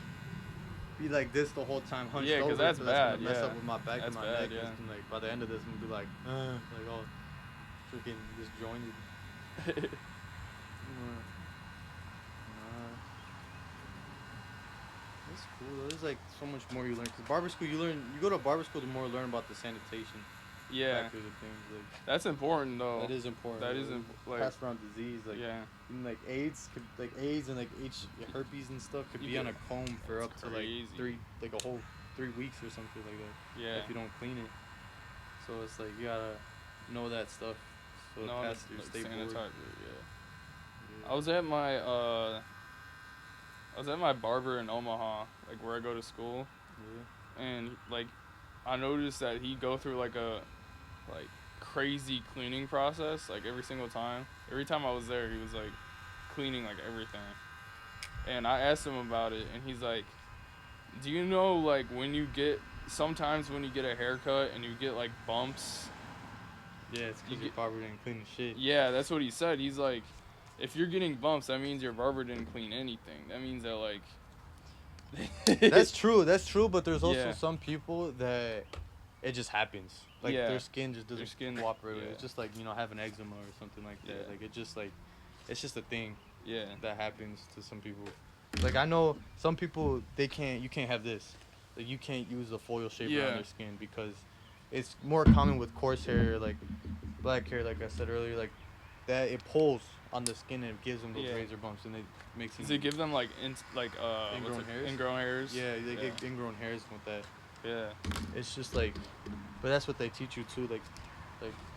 be like this the whole time, hunched over. Yeah, because that's bad. Gonna mess up with my back and my bad, neck. yeah. And like by the end of this, I'm gonna be like all freaking disjointed. It's cool though. There's like so much more you learn. Cause barber school, you go to barber school, the more you learn about the sanitation. Yeah. Factors of things. Like, that's important though. that is important. That is like pass around disease. Like, yeah. And like AIDS and like herpes and stuff could be on a comb for up to like a whole 3 weeks or something like that. Yeah. If you don't clean it. So it's like you gotta know that stuff. So No, pass your state board. Yeah. I was at my barber in Omaha, like where I go to school. Yeah. And like I noticed that he'd go through like a crazy cleaning process like every single time. Every time I was there, he was like cleaning like everything. And I asked him about it, and he's like, do you know like sometimes when you get a haircut and you get like bumps Yeah, it's because your barber didn't clean the shit. Yeah, that's what he said. He's like, if you're getting bumps, that means your barber didn't clean anything. That means that, like... That's true, but there's also some people that it just happens. Like, their skin just doesn't cooperate with it. It's just like, you know, having eczema or something like that. Like, it just, like, it's just a thing that happens to some people. Like, I know some people, you can't have this. Like, you can't use a foil shaper on their skin because it's more common with coarse hair, like black hair, like I said earlier, like that it pulls on the skin and it gives them those razor bumps, and it makes them. Does it give them like ingrown hairs? Ingrown hairs. Yeah, they get ingrown hairs with that. Yeah. It's just like, but that's what they teach you too. Like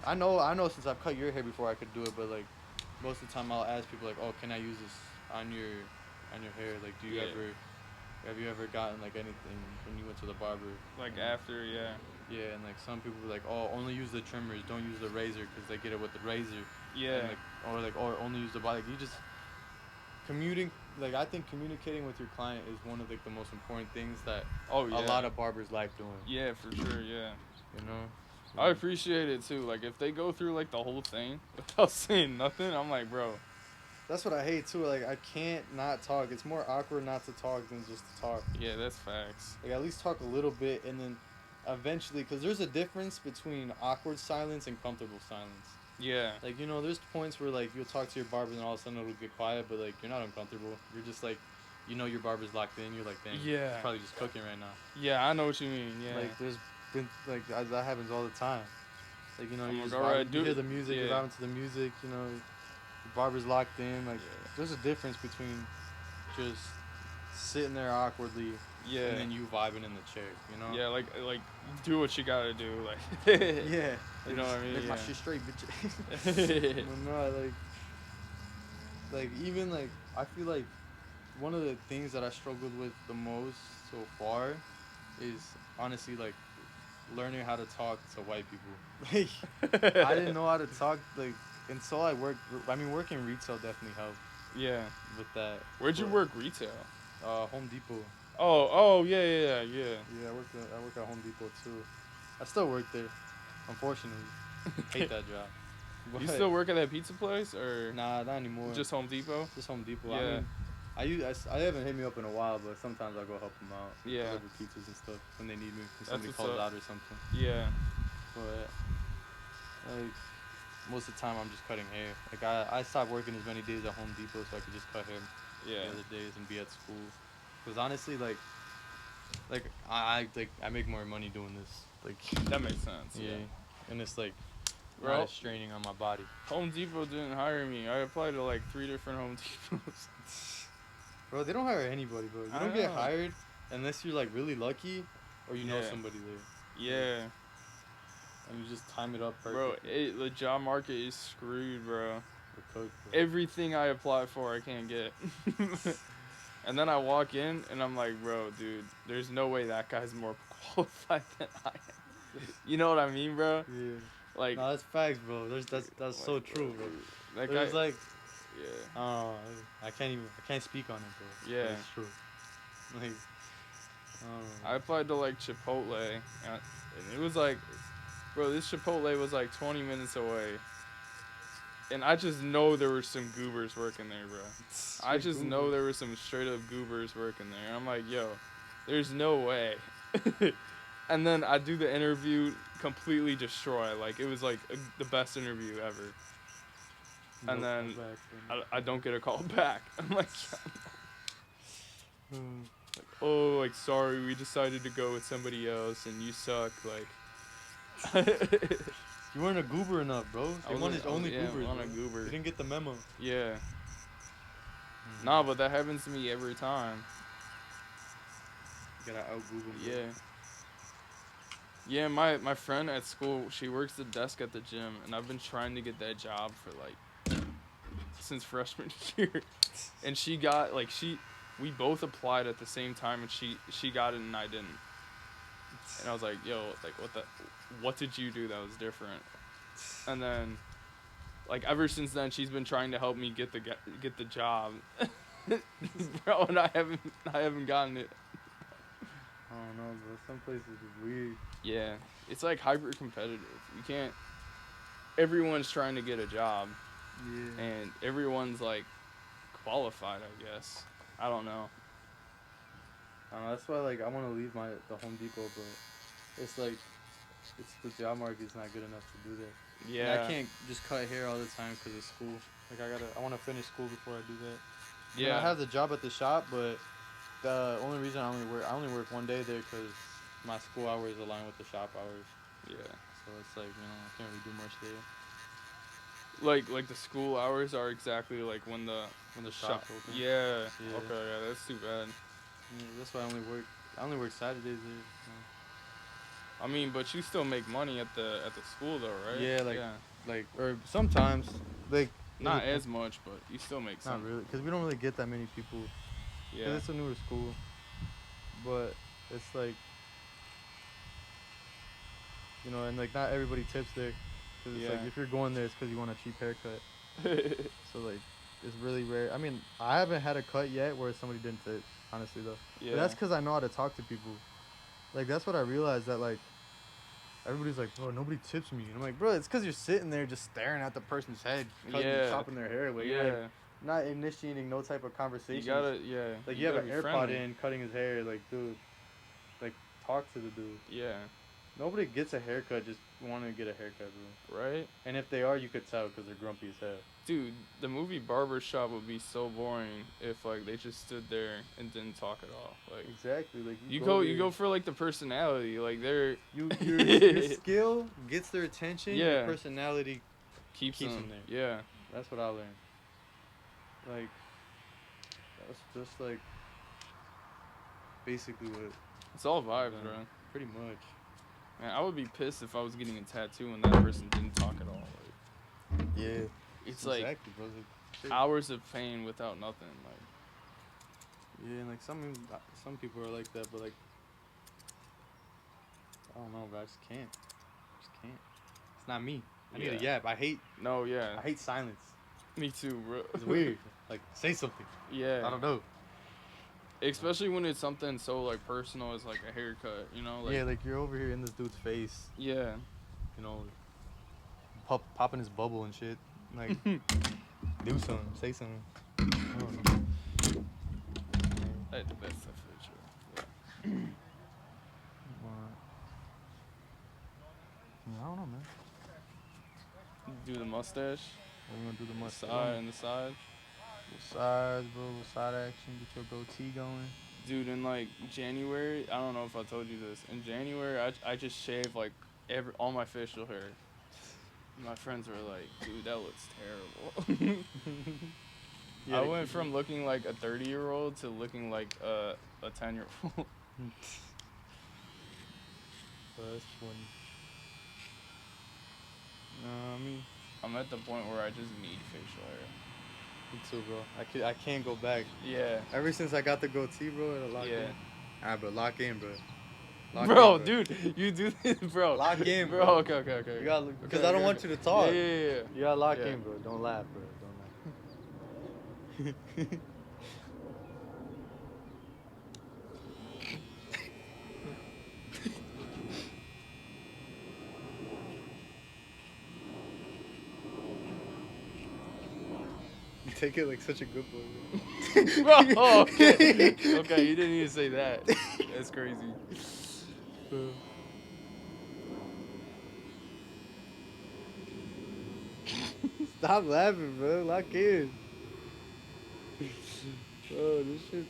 I know since I've cut your hair before I could do it, but like most of the time I'll ask people like, oh, can I use this on your hair? Like, have you ever gotten like anything when you went to the barber? Like after, Yeah, and like some people are like, oh, only use the trimmers, don't use the razor because they get it with the razor. Yeah. And or only use the body. Like, you just I think communicating with your client is one of like the most important things that a lot of barbers like doing. Yeah, for sure. Yeah. You know. So. I appreciate it too. Like if they go through like the whole thing without saying nothing, I'm like, bro. That's what I hate too. Like, I can't not talk. It's more awkward not to talk than just to talk. Yeah, that's facts. Like, at least talk a little bit, and then eventually, because there's a difference between awkward silence and comfortable silence. Yeah. Like, you know, there's points where like you'll talk to your barber and all of a sudden it'll get quiet, but like you're not uncomfortable. You're just like, you know, your barber's locked in. You're like, dang, he's probably just cooking right now. Yeah, I know what you mean. Yeah. Like, there's been like that happens all the time. Like, you know, you hear the music, you're vibing to the music. You know, the barber's locked in. Like, there's a difference between just sitting there awkwardly. Yeah. And then you vibing in the chair, you know? Yeah, like do what you gotta do, like. Yeah. You know what I mean? Make my shit straight, bitch. But no, like even like I feel like one of the things that I struggled with the most so far is honestly like learning how to talk to white people. Like, I didn't know how to talk like until I worked. I mean, working retail definitely helped. Yeah. With that. Where'd you work retail? Home Depot. Oh, yeah. Yeah, I work at Home Depot too. I still work there, unfortunately. Hate that job. But you still work at that pizza place or? Nah, not anymore. Just Home Depot? Just Home Depot. Yeah. I mean, I haven't hit me up in a while, but sometimes I'll go help them out. Yeah. Deliver pizzas and stuff when they need me. If somebody calls out or something. Yeah. But like most of the time I'm just cutting hair. Like I stopped working as many days at Home Depot so I could just cut hair the other days and be at school. Because honestly, like I make more money doing this. Like that makes sense. Yeah. And it's like not as straining on my body. Home Depot didn't hire me. I applied to like 3 different Home Depots. Bro, they don't hire anybody, bro. You don't get hired unless you're like really lucky or you know somebody there. Yeah. And you just time it up perfectly. Bro, the job market is screwed, bro. We're cooked, bro. Everything I apply for, I can't get. And then I walk in, and I'm like, bro, dude, there's no way that guy's more qualified than I am. You know what I mean, bro? Yeah. Like, no, that's facts, bro. That's so true, bro. That There's guy, like, I can't speak on it, bro. Yeah. But it's true. Like, I applied to like Chipotle, and it was like, bro, this Chipotle was like 20 minutes away. And I just know there were some goobers working there, bro. I just know there were some straight up goobers working there. And I'm like, yo, there's no way. And then I do the interview, completely destroy. Like, it was like the best interview ever. And then I don't get a call back. I'm like, oh, like, sorry, we decided to go with somebody else and you suck. Like, you weren't a goober enough, bro. They wanted only goobers. I'm a goober. You didn't get the memo. Yeah. Nah, but that happens to me every time. You gotta out-google. Yeah. Yeah, my friend at school, she works the desk at the gym, and I've been trying to get that job for like since freshman year. And she got we both applied at the same time, and she got it and I didn't. And I was like, yo, like what did you do that was different? And then like ever since then she's been trying to help me get the job. Bro, and I haven't gotten it. I don't know, bro. Some places are weird. Yeah. It's like hyper competitive. You can't everyone's trying to get a job, Yeah. and everyone's like qualified, I guess. I don't know. That's why like I want to leave the Home Depot, but it's like it's the job market's not good enough to do that. Yeah. And I can't just cut hair all the time because of school. Like I want to finish school before I do that. Yeah. And I have the job at the shop, but the only reason I only work one day there because my school hours align with the shop hours. Yeah. So it's like I can't really do much there. Like the school hours are exactly like when the shop's open. Yeah. Yeah. Okay. Yeah, that's too bad. Yeah, that's why I only work Saturdays there. So. I mean, but you still make money at the school though, right? Yeah, like or sometimes like not as much, but you still make some. Not really, because we don't really get that many people. Yeah. Cause it's a newer school, but it's like and like not everybody tips there. Cause it's like if you're going there, it's because you want a cheap haircut. So like it's really rare. I mean, I haven't had a cut yet where somebody didn't tip. Honestly though, but that's because I know how to talk to people. Like that's what I realized that like. Everybody's like, bro, nobody tips me. And I'm like, bro, it's because you're sitting there just staring at the person's head, chopping their hair. Like, you're like, not initiating no type of conversation. You gotta, Like, you have an AirPod in, cutting his hair. Like, dude, like, talk to the dude. Yeah. Nobody gets a haircut just wanting to get a haircut, bro. Right? And if they are, you could tell because they're grumpy as hell. Dude, the movie Barbershop would be so boring if like they just stood there and didn't talk at all. Like exactly, like you go for like the personality, like they're your skill gets their attention. Yeah. Your personality keeps them there. Yeah, that's what I learned. Like that's just like basically what. It's all vibes, bro. Pretty much. Man, I would be pissed if I was getting a tattoo and that person didn't talk at all. Like, yeah. It's exactly, like bro. Like hours of pain without nothing. Like yeah, and like some people are like that, but like I don't know, bro. I just can't. It's not me. I need a yap. I hate silence. Me too, bro. It's weird. Like say something. Yeah. I don't know. Especially when it's something so like personal as like a haircut, Like, yeah, like you're over here in this dude's face. Yeah. Popping his bubble and shit. Like, do something, say something. I don't know. That's definitely true. Yeah. I don't know, man. Do the mustache. We're gonna do the mustache. And the side. The sides, bro. Side action. Get your goatee going. Dude, in like January, I don't know if I told you this. In January, I just shaved like all my facial hair. My friends were like, dude, that looks terrible. I went from looking like a 30-year-old to looking like a 10-year-old. That's funny. I mean, I'm at the point where I just need facial hair. Me too, bro. I can't go back. Yeah. Ever since I got the goatee, bro, it'll lock in. Alright, bro, lock in, bro. Bro, dude, you do this, bro. Lock in, bro. Okay. You gotta, because I don't want you to talk. Yeah. You gotta lock in, bro. Don't laugh, bro. Don't laugh. You take it like such a good boy, bro. Bro, okay. Okay, you didn't even say that. That's crazy. Stop laughing, bro. Lock in. Bro, this shit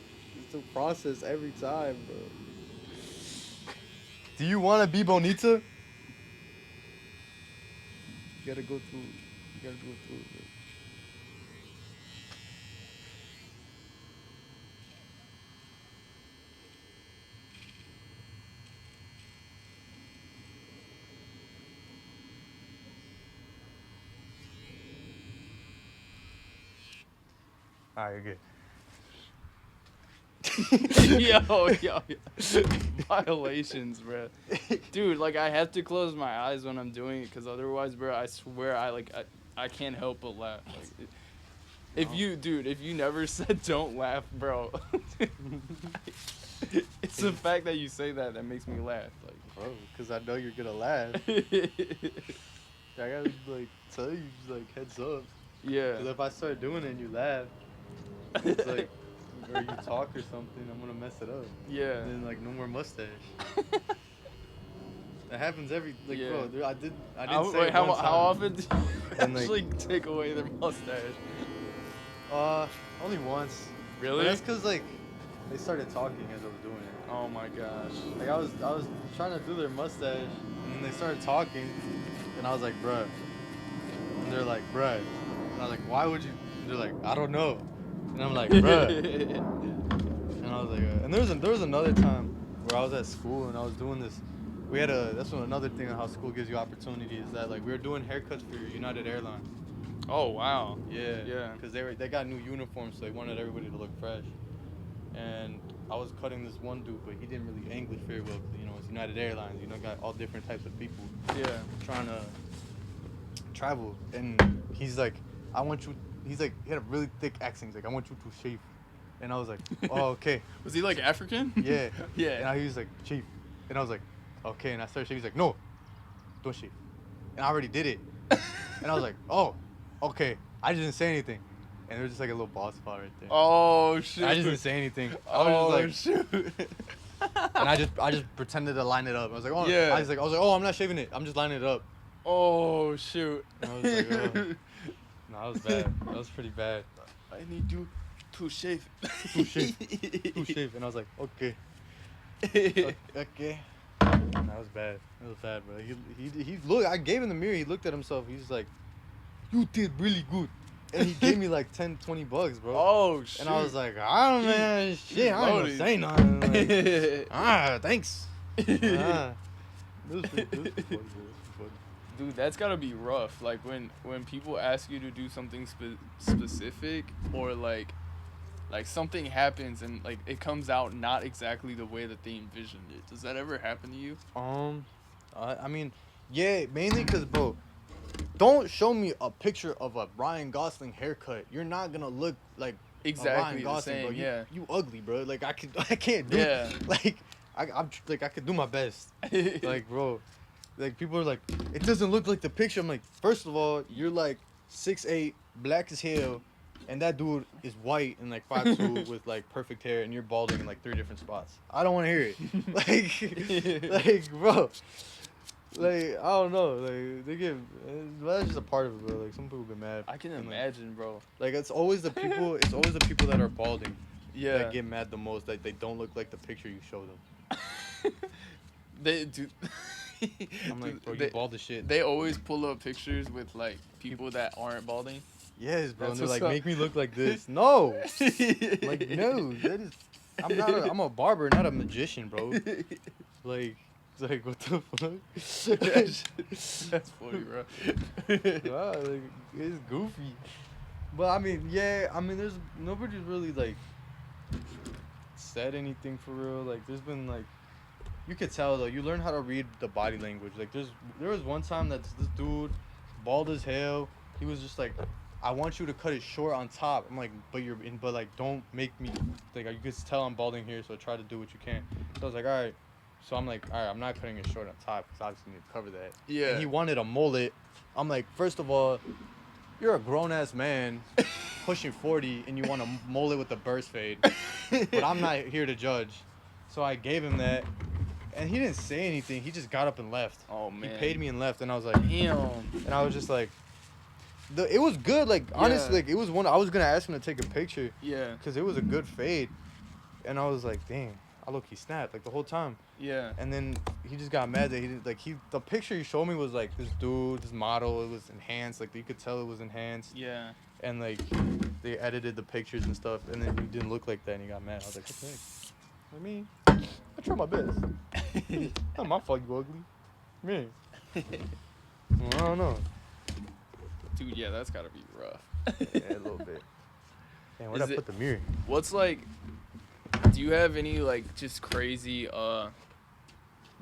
is a process every time, bro. Do you want to be bonita? You gotta go through. Bro. Alright, you're good. yo. Violations, bro. Dude, like, I have to close my eyes when I'm doing it, because otherwise, bro, I swear I can't help but laugh. Like, if you never said don't laugh, bro, it's the fact that you say that makes me laugh. Like, bro, because I know you're gonna laugh. I gotta like tell you, just like heads up. Yeah. Because if I start doing it and you laugh, it's like, or you talk or something, I'm gonna mess it up. Yeah. And then like no more mustache. That happens every like, Yeah. bro. I did say Wait, it how one time. often do you And, like- actually take away their mustache? Only once. Really? But that's because like they started talking as I was doing it. Oh my gosh. Like I was trying to do their mustache, and then they started talking, and I was like, bruh. And they're like, bruh. And I was like, why would you? And they're like, I don't know. And I'm like, bruh. And I was like, and there was another time where I was at school and I was doing this. That's another thing on how school gives you opportunity is that like we were doing haircuts for United Airlines. Oh wow. Yeah. Yeah. Because they got new uniforms, so they wanted everybody to look fresh. And I was cutting this one dude, but he didn't really English very well. 'Cause, you know, it's United Airlines. You know, got all different types of people. Yeah. Trying to travel, and he's like, he had a really thick accent. He's like, I want you to shave. And I was like, oh, okay. Was he like African? Yeah. Yeah. And he was like, shave. And I was like, okay. And I started shaving. He's like, no, don't shave. And I already did it. And I was like, oh, okay. I just didn't say anything. And there was just like a little bald spot right there. Oh shoot. I just didn't say anything. I was just like, shoot. and I just pretended to line it up. I was like, oh, Yeah. I was like, oh, I'm not shaving it. I'm just lining it up. Oh shoot. And I was like, oh. No, that was bad. That was pretty bad. I need you to shave. To shave. And I was like, okay. Okay. That was bad. That was bad, bro. He looked. I gave him the mirror. He looked at himself. He's like, you did really good. And he gave me like $10-20, bro. Oh shit. And I was like, I don't know, shit. I don't even say nothing. Like, thanks. It was pretty funny, bro. Dude, that's gotta be rough. Like when people ask you to do something specific, or like something happens and like it comes out not exactly the way that they envisioned it. Does that ever happen to you? I mean, yeah, mainly because, bro, don't show me a picture of a Ryan Gosling haircut. You're not gonna look like Exactly a Ryan the Gosling, same, bro. yeah. You ugly, bro. Like I can't do Yeah. like I'm like I could do my best. Like, bro, like people are like, it doesn't look like the picture. I'm like, first of all, you're like 6'8", black as hell, and that dude is white and like 5'2" with like perfect hair, and you're balding in like 3 different spots. I don't want to hear it. Like, bro. Like, I don't know. Like, they get. That's just a part of it, bro. Like, some people get mad. I can and, like, imagine, bro. Like, it's always the people. It's always the people that are balding. Yeah. That get mad the most. Like, they don't look like the picture you show them. They do. I'm like, bro, you they, bald as shit. They always pull up pictures with like people that aren't balding. Yes, bro. That's And they're like, what's up. make me look like this. No. Like, no. That is. I'm a barber, not a magician, bro. Like. It's like, what the fuck? That's funny, bro. Wow, like, it's goofy. But I mean, yeah, I mean, nobody's really like said anything for real. Like, there's been like, you could tell though. You learn how to read the body language. Like, there was one time that this dude, bald as hell, he was just like, I want you to cut it short on top. I'm like, but like, don't make me like. You could tell I'm balding here, so try to do what you can. So I was like, all right. So I'm like, all right, I'm not cutting it short on top because obviously you need to cover that. Yeah. And he wanted a mullet. I'm like, first of all, you're a grown-ass man pushing 40 and you want a mullet with a burst fade. But I'm not here to judge. So I gave him that. And he didn't say anything. He just got up and left. Oh, man. He paid me and left. And I was like, Damn. and I was just like, it was good. Like, honestly, like, it was one. I was going to ask him to take a picture. Yeah. Because it was a good fade. And I was like, dang. I low-key snapped, like, the whole time. Yeah. And then he just got mad that he didn't, like, the picture he showed me was, like, this dude, this model, it was enhanced. Like, you could tell it was enhanced. Yeah. And, like, they edited the pictures and stuff, and then he didn't look like that, and he got mad. I was like, okay. I mean, I try my best. Not my fault you ugly. Me. Well, I don't know. Dude, yeah, that's gotta be rough. Yeah, a little bit. Damn, where'd I put the mirror? What's like, do you have any like just crazy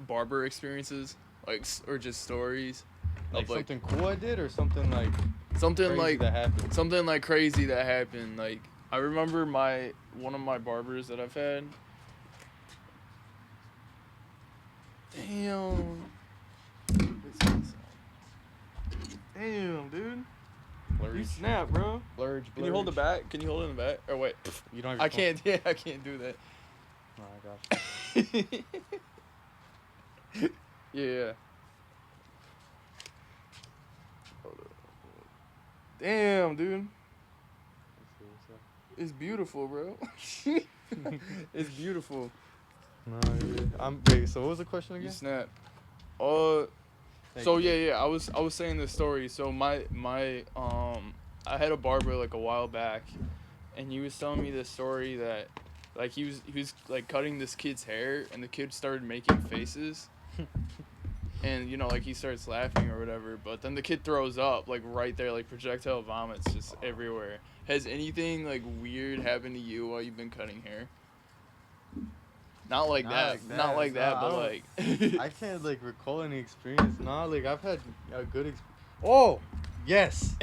barber experiences, like, or just stories? Like of, like something cool I did, or something like something crazy like that happened? something like crazy that happened. Like, I remember one of my barbers that I've had. Damn. blurge. You snap, bro. Blurge. Can you hold it back? Can you hold it in the back? Or wait. You don't have I your phone. can't. Yeah, I can't do that. No, I got you. Yeah. Damn, dude. Let's see what's up. It's beautiful, bro. It's beautiful. No, wait, so what was the question You again? snap. Thank So you. yeah, I was saying this story. So my I had a barber like a while back, and he was telling me this story that like he was like cutting this kid's hair, and the kid started making faces. And you know, like he starts laughing or whatever, but then the kid throws up like right there, like projectile vomits just everywhere. Has anything like weird happened to you while you've been cutting hair? Not like that. Not like that, but like I can't like recall any experience. Nah, like I've had a good experience. Oh, yes.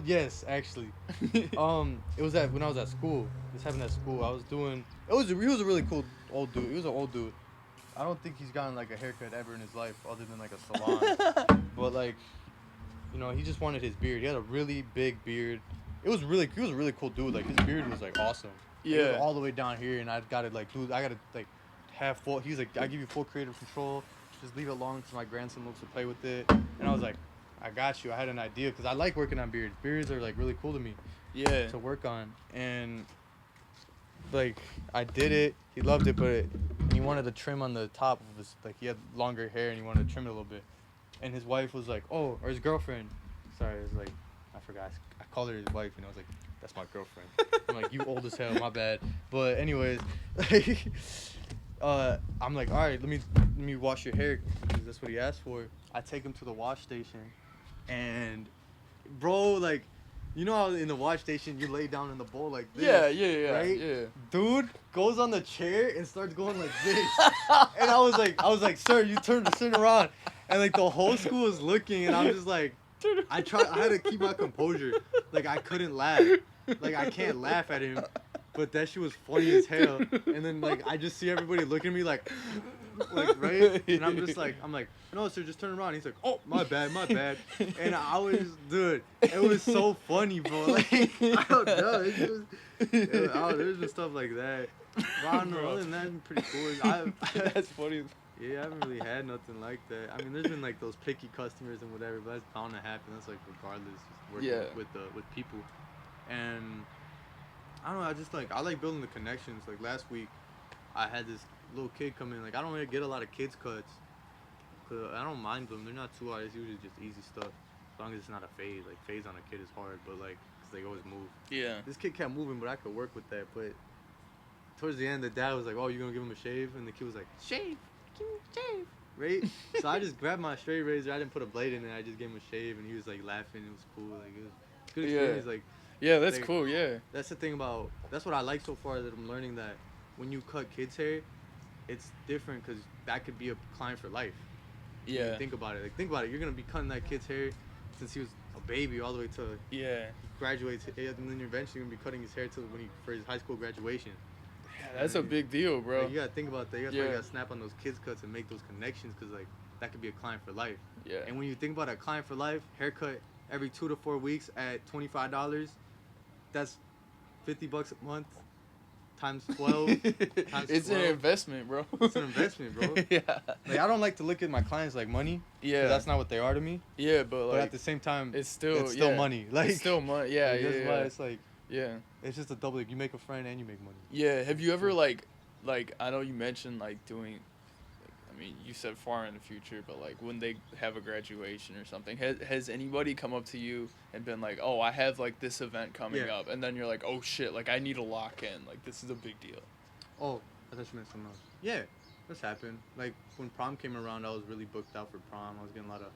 Yes, actually. It was when I was at school. This happened at school. I was doing. He was a really cool old dude. He was an old dude. I don't think he's gotten like a haircut ever in his life, other than like a salon. But like, you know, he just wanted his beard. He had a really big beard. He was a really cool dude. Like his beard was like awesome. It was yeah. all the way down here, and I got it like, dude, I gotta like have full. He's like, I give you full creative control. Just leave it alone so my grandson looks to play with it. And I was like, I got you. I had an idea because I like working on beards. Beards are like really cool to me Yeah. to work on, and like I did it. He loved it, but he wanted to trim on the top of his, like he had longer hair and he wanted to trim it a little bit. And his wife was like, oh, or his girlfriend. Sorry, it was like, I forgot. I called her his wife, and I was like, that's my girlfriend. I'm like, you old as hell, my bad. But anyways, I'm like, all right, let me wash your hair, because that's what he asked for. I take him to the wash station, and bro, like, you know how in the wash station you lay down in the bowl like this? Yeah, right? yeah. Dude goes on the chair and starts going like this. And I was like, sir, you turn around. And like the whole school is looking, and I'm just like, I had to keep my composure. Like I couldn't laugh. Like I can't laugh at him. But that shit was funny as hell. And then like I just see everybody looking at me like right? And I'm like, no sir, just turn around. He's like, oh my bad. And I was, dude, it was so funny, bro. Like I don't know. There's just stuff like that. But I don't know, other than that, it's pretty cool. That's funny. Yeah, I haven't really had nothing like that. I mean, there's been like those picky customers and whatever, but that's bound to happen. That's like regardless, just working with people. And I don't know, I like building the connections. Like last week, I had this little kid come in. Like I don't really get a lot of kids cuts, 'cause I don't mind them. They're not too hard. It's usually just easy stuff, as long as it's not a fade. Like fades on a kid is hard, but like 'cause they always move. Yeah. This kid kept moving, but I could work with that. But towards the end, the dad was like, "Oh, you gonna give him a shave?" And the kid was like, "Shave, give me a shave." Right? So I just grabbed my straight razor. I didn't put a blade in it. I just gave him a shave, and he was like laughing. It was cool. Like it was good experience. Like Yeah, that's like, cool. Yeah. that's the thing about. That's what I like so far, that I'm learning that when you cut kids' hair, it's different, because that could be a client for life. When you Yeah. think about it. Like think about it. You're gonna be cutting that kid's hair since he was a baby all the way to Yeah. graduates, and then you're eventually gonna be cutting his hair till for his high school graduation. Yeah, that's a big deal, bro. Like, you gotta think about that. You Yeah. gotta snap on those kids cuts and make those connections, because like that could be a client for life. Yeah. And when you think about a client for life, haircut every 2 to 4 weeks at $25, that's $50 a month times 12. Times It's 12. an investment, bro. It's an investment, bro. Yeah. Like I don't like to look at my clients like money. 'Cause Yeah. that's not what they are to me. Yeah, but But like at the same time, it's still it's money. Like it's still money. Yeah, like, yeah, that's yeah. why it's like Yeah. it's just a double. Like, you make a friend and you make money. Yeah. Have you ever like I know you mentioned like doing, I mean, you said far in the future, but like when they have a graduation or something, has anybody come up to you and been like, oh, I have like this event coming Yeah. up, and then you're like, oh shit, like I need to lock in, like this is a big deal. Oh, I thought you meant something else. Yeah, this happened. Like when prom came around, I was really booked out for prom. I was getting a lot of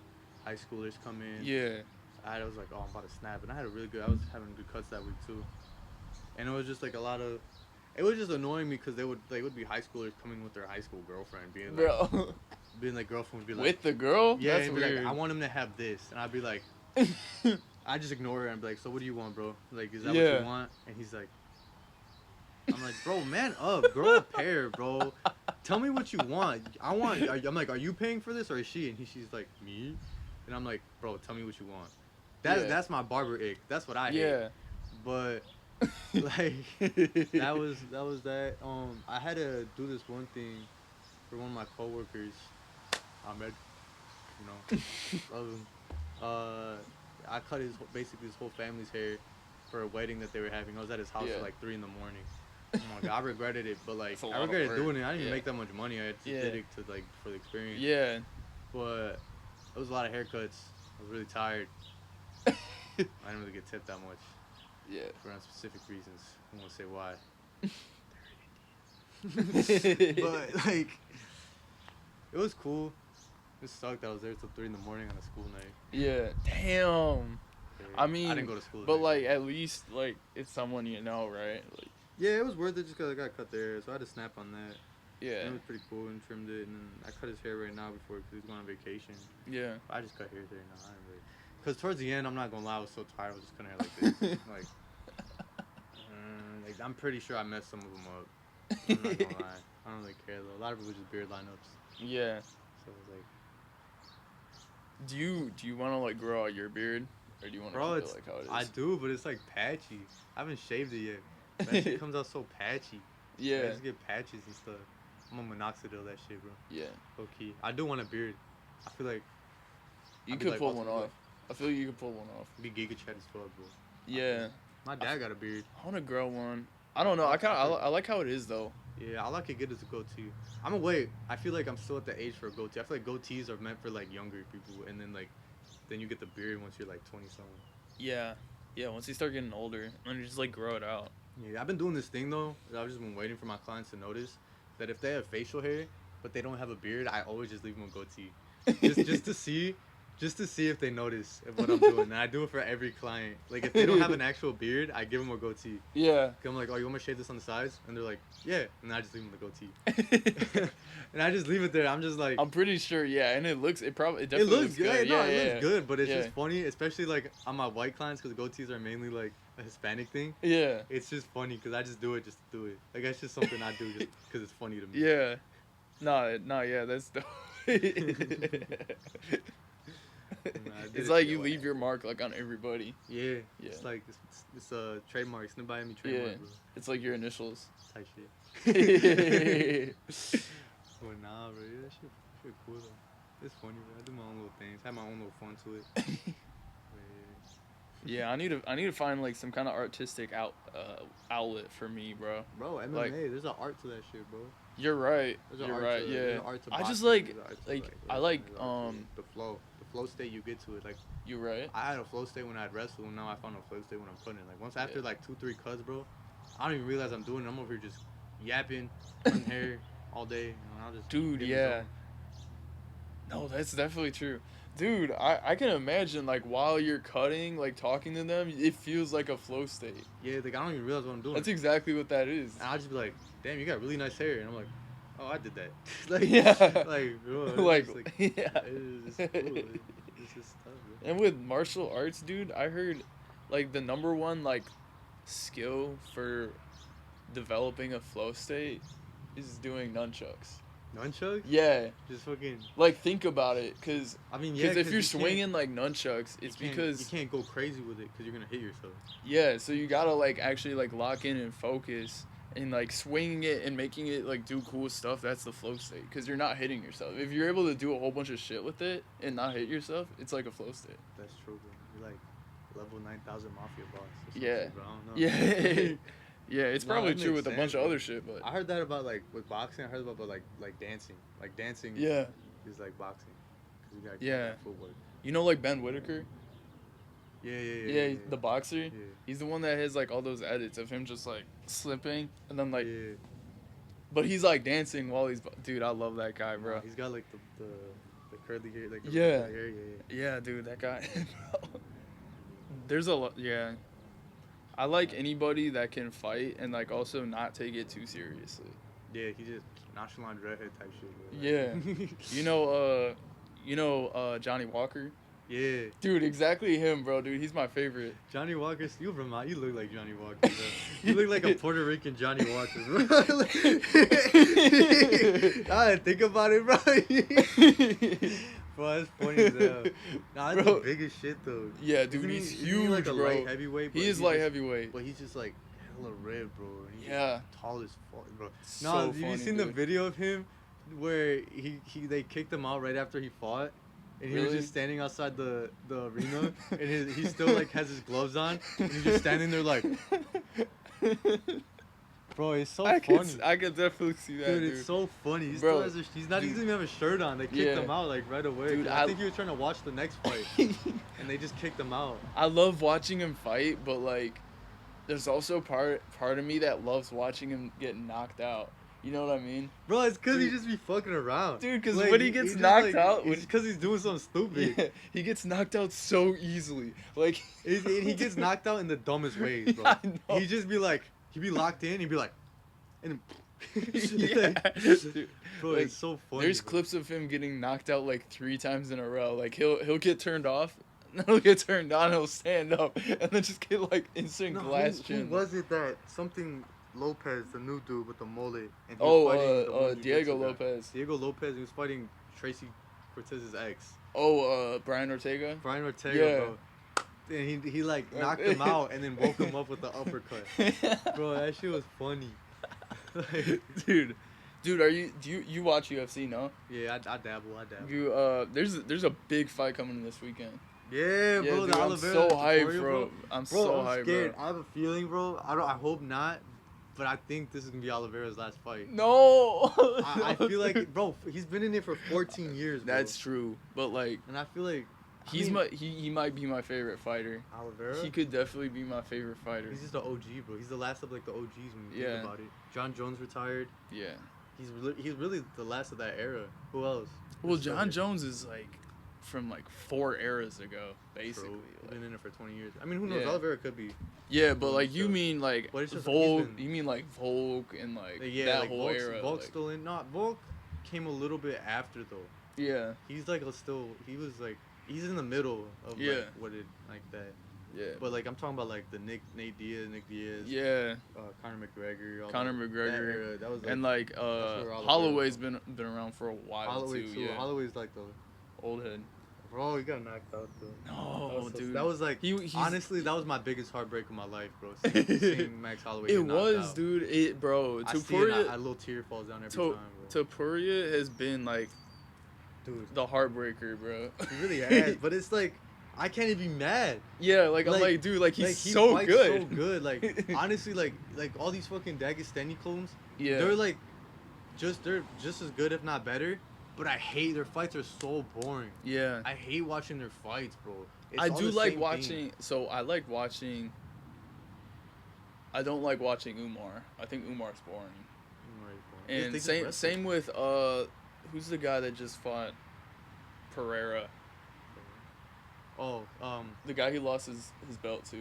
high schoolers come in. Yeah. I was like, oh, I'm about to snap, and I was having good cuts that week too. And it was just like it was just annoying me, because they would be high schoolers coming with their high school girlfriend, being like, Bro. girlfriend would be like, With the girl? yeah, That's and be weird. like, I want him to have this, and I'd be like, I just ignore her and be like, so what do you want, bro? Like, is that what Yeah. you want? And he's like, I'm like, bro, man up, grow a pair, bro. Tell me what you want. I'm like, are you paying for this or is she? And she's like, me? And I'm like, bro, tell me what you want. That's my barber ick. That's what I hate. Yeah. But like that was that. I had to do this one thing for one of my coworkers. Ahmed, you know, love him. I cut basically his whole family's hair for a wedding that they were having. I was at his house at like 3 in the morning. Oh my god, I regretted it, but like I regretted doing it. I didn't even make that much money. I just did it to like for the experience. Yeah. But it was a lot of haircuts. I was really tired. I didn't really get tipped that much. Yeah. For specific reasons. I won't say why. But like, it was cool. It sucked that I was there till 3 in the morning on a school night. Yeah. Damn. Yeah, I mean, I didn't go to school. But like, at least like it's someone you know, right? Like. Yeah, it was worth it just because I got cut there, so I had to snap on that. Yeah. And it was pretty cool and trimmed it, and then I cut his hair right now before because he was going on vacation. Yeah. I just cut hair there now. I didn't really. Because towards the end, I'm not gonna lie, I was so tired. I was just cutting hair like this, like I'm pretty sure I messed some of them up. I'm not gonna lie. I don't really care though. A lot of it was just beard lineups. Yeah. So it was like. Do you want to like grow out your beard, or do you want to keep it like how it is? I do, but it's like patchy. I haven't shaved it yet. That shit comes out so patchy. Yeah. I just get patches and stuff. I'm on minoxidil that shit, bro. Yeah. Low key. I do want a beard. I feel like you could pull one off. I feel you could pull one off. Be Giga Chad as fuck, bro. Yeah. My dad got a beard. I want to grow one. I don't know. I like how it is though. Yeah, I like it good as a goatee. I'm gonna wait. I feel like I'm still at the age for a goatee. I feel like goatees are meant for like younger people, and then you get the beard once you're like 20 something. Yeah. Yeah. Once you start getting older, and you just like grow it out. Yeah, I've been doing this thing though. That I've just been waiting for my clients to notice that if they have facial hair but they don't have a beard, I always just leave them a goatee, just to see if they notice what I'm doing. And I do it for every client. Like if they don't have an actual beard, I give them a goatee. Yeah. I'm like, oh, you want me to shave this on the sides? And they're like, yeah. And I just leave them the goatee. And I just leave it there. I'm just like, I'm pretty sure, yeah. And it definitely looks good. It Yeah, looks good, but it's just funny, especially like on my white clients, because goatees are mainly like a Hispanic thing. Yeah. It's just funny because I just do it just to do it. Like that's just something I do just because it's funny to me. Yeah. No, yeah, that's dope. It's like you leave your mark like on everybody. Yeah. It's like it's a trademark. SNIPPEDBYEMMI trademark. Yeah. Bro. It's like your initials. Type shit. But nah, bro. Yeah, that shit cool though. It's funny, bro. I do my own little things. Have my own little fun to it. Yeah, I need to find like some kind of artistic outlet for me, bro. Bro, MMA, like, there's an art to that shit, bro. You're right. You're right. Yeah. I just like I like the flow state you get to it. Like you're right. I had a flow state when I'd wrestle, and now I found a flow state when I'm cutting. Like once after like 2-3 cuts, bro, I don't even realize I'm doing it. I'm over here just yapping, cutting hair all day. You know, I'll just dude, yeah. No, that's definitely true. Dude, I can imagine, like, while you're cutting, like, talking to them, it feels like a flow state. Yeah, like, I don't even realize what I'm doing. That's exactly what that is. And I'll just be like, damn, you got really nice hair. And I'm like, oh, I did that. Like, yeah. Like, bro, yeah. It's cool. It's just tough, bro. And with martial arts, dude, I heard, like, the number one, like, skill for developing a flow state is doing nunchucks. Nunchucks? Yeah. Just fucking. Like, think about it, because I mean, yeah, if you're swinging like nunchucks, it's because you can't go crazy with it because you're gonna hit yourself. Yeah, so you gotta like actually like lock in and focus and like swinging it and making it like do cool stuff. That's the flow state because you're not hitting yourself. If you're able to do a whole bunch of shit with it and not hit yourself, it's like a flow state. That's true, bro. You're like level 9,000 mafia boss. Or Yeah. Bro. I don't know. Yeah. Yeah, it's probably true with a bunch of other shit, but I heard that about like with boxing. I heard about like dancing. Like dancing. Yeah. Is like boxing. 'Cause you got yeah. footwork. You know, like Ben Whitaker. Yeah. The boxer. Yeah. He's the one that has like all those edits of him just like slipping and then like. Yeah. But he's like dancing while he's. Dude, I love that guy, bro. He's got like the curly hair, like the yeah. hair. Yeah, dude, that guy. There's a lot. Yeah. I like anybody that can fight and like also not take it too seriously. Yeah, he just nonchalant redhead type shit. Yeah. you know Johnny Walker? Yeah. Dude, exactly him, bro. Dude, he's my favorite. Johnny Walker, you look like Johnny Walker, bro. You look like a Puerto Rican Johnny Walker, bro. I didn't think about it, bro. Bro, Bro, that's funny as hell. Nah, that's Bro. the biggest shit though. Yeah, dude, Isn't he's isn't huge, like a bro. light heavyweight. But He is he's light just- heavyweight. But he's just like hella ripped, bro. And he's Yeah. tall as fuck, bro. So Nah, have you funny, seen the dude. video of him where they kicked him out right after he fought? And he was Really? just standing outside the arena, and he still like has his gloves on, and he's just standing there like, bro, it's so I funny. could definitely see that, Dude, dude. it's so funny. He Bro, still has he's not dude. he doesn't even have a shirt on. They kicked Yeah. him out like right away. Dude, 'Cause I think he was trying to watch the next fight, and they just kicked him out. I love watching him fight, but like, there's also part of me that loves watching him get knocked out. You know what I mean? Bro, it's because he Dude. just be fucking around. Dude, 'cause Like, when he gets just, knocked like, out, it's because he's doing something stupid. Yeah, he gets knocked out so easily. Like He gets knocked out in the dumbest ways, bro. I know. He just be like, he'd be locked in, he'd be like, and Yeah. Dude, bro, like, it's so funny. there's bro. clips of him getting knocked out like 3 times in a row. Like he'll get turned off, then he'll get turned on, he'll stand up, and then just get like instant No, glass who chin. was it that something Lopez, the new dude with the mullet? And he was Oh, fighting the one Diego jiu-jitsu guy. Lopez. Diego Lopez, he was fighting Tracy Cortez's ex, Oh, Brian Ortega. Brian Ortega, Yeah. bro. And he like knocked him out and then woke him up with the uppercut. Bro, that shit was funny. Like, dude, do you watch UFC? No. yeah, I dabble. You there's a big fight coming this weekend. Yeah, Yeah, bro, dude, the I'm Oliveira so hyped, tutorial, bro. I'm Bro, so I'm hyped, scared. bro. I have a feeling, bro. I hope not, but I think this is gonna be Oliveira's last fight. No. I feel like, bro, he's been in it for 14 years, bro. That's true, but like And I feel like he might be my favorite fighter. Oliveira. He could definitely be my favorite fighter. He's just the OG, bro. He's the last of like the OGs when you Yeah. think about it. John Jones retired. Yeah. He's really the last of that era. Who else? Well, Who's John started? Jones is like from like 4 eras ago, basically. True. He's like- been in it for 20 years. I mean, who knows? Yeah. Oliveira could be. yeah, but like you So- mean like But it's just like Volk? he's been- You mean like Volk and like Yeah, that like whole era? Volk's like- still in. Not Volk came a little bit after though. yeah, He's like he was like he's in the middle of Yeah. like what it like that. yeah, But like I'm talking about like the Nick Diaz, yeah. Conor McGregor, all Conor that McGregor. era. That was like And like where Oliveira Holloway's been around for a while Holloway too. too. Yeah, Holloway's like the old head. bro. He got knocked out though. No, dude. That was like He's- honestly that was my biggest heartbreak of my life, bro. Seeing Max Holloway. It get knocked was, out. dude. It, bro. I see it, Topuria, a little tear falls down every time, bro. Topuria has been like Dude, the heartbreaker, bro. he really has. But it's like I can't even be mad. Yeah, like I'm Like- like, dude, like he's Like, he so fights good. So good. Like honestly, like all these fucking Dagestani clones. Yeah. They're like, they're just as good if not better. But I hate their fights are so boring. Yeah. I hate watching their fights, bro. It's I all do the like same watching. thing. So I like watching. I don't like watching Umar. I think Umar's boring. Right, bro. And They just same wrestle. same with who's the guy that just fought Pereira? Oh, The guy he lost his belt to.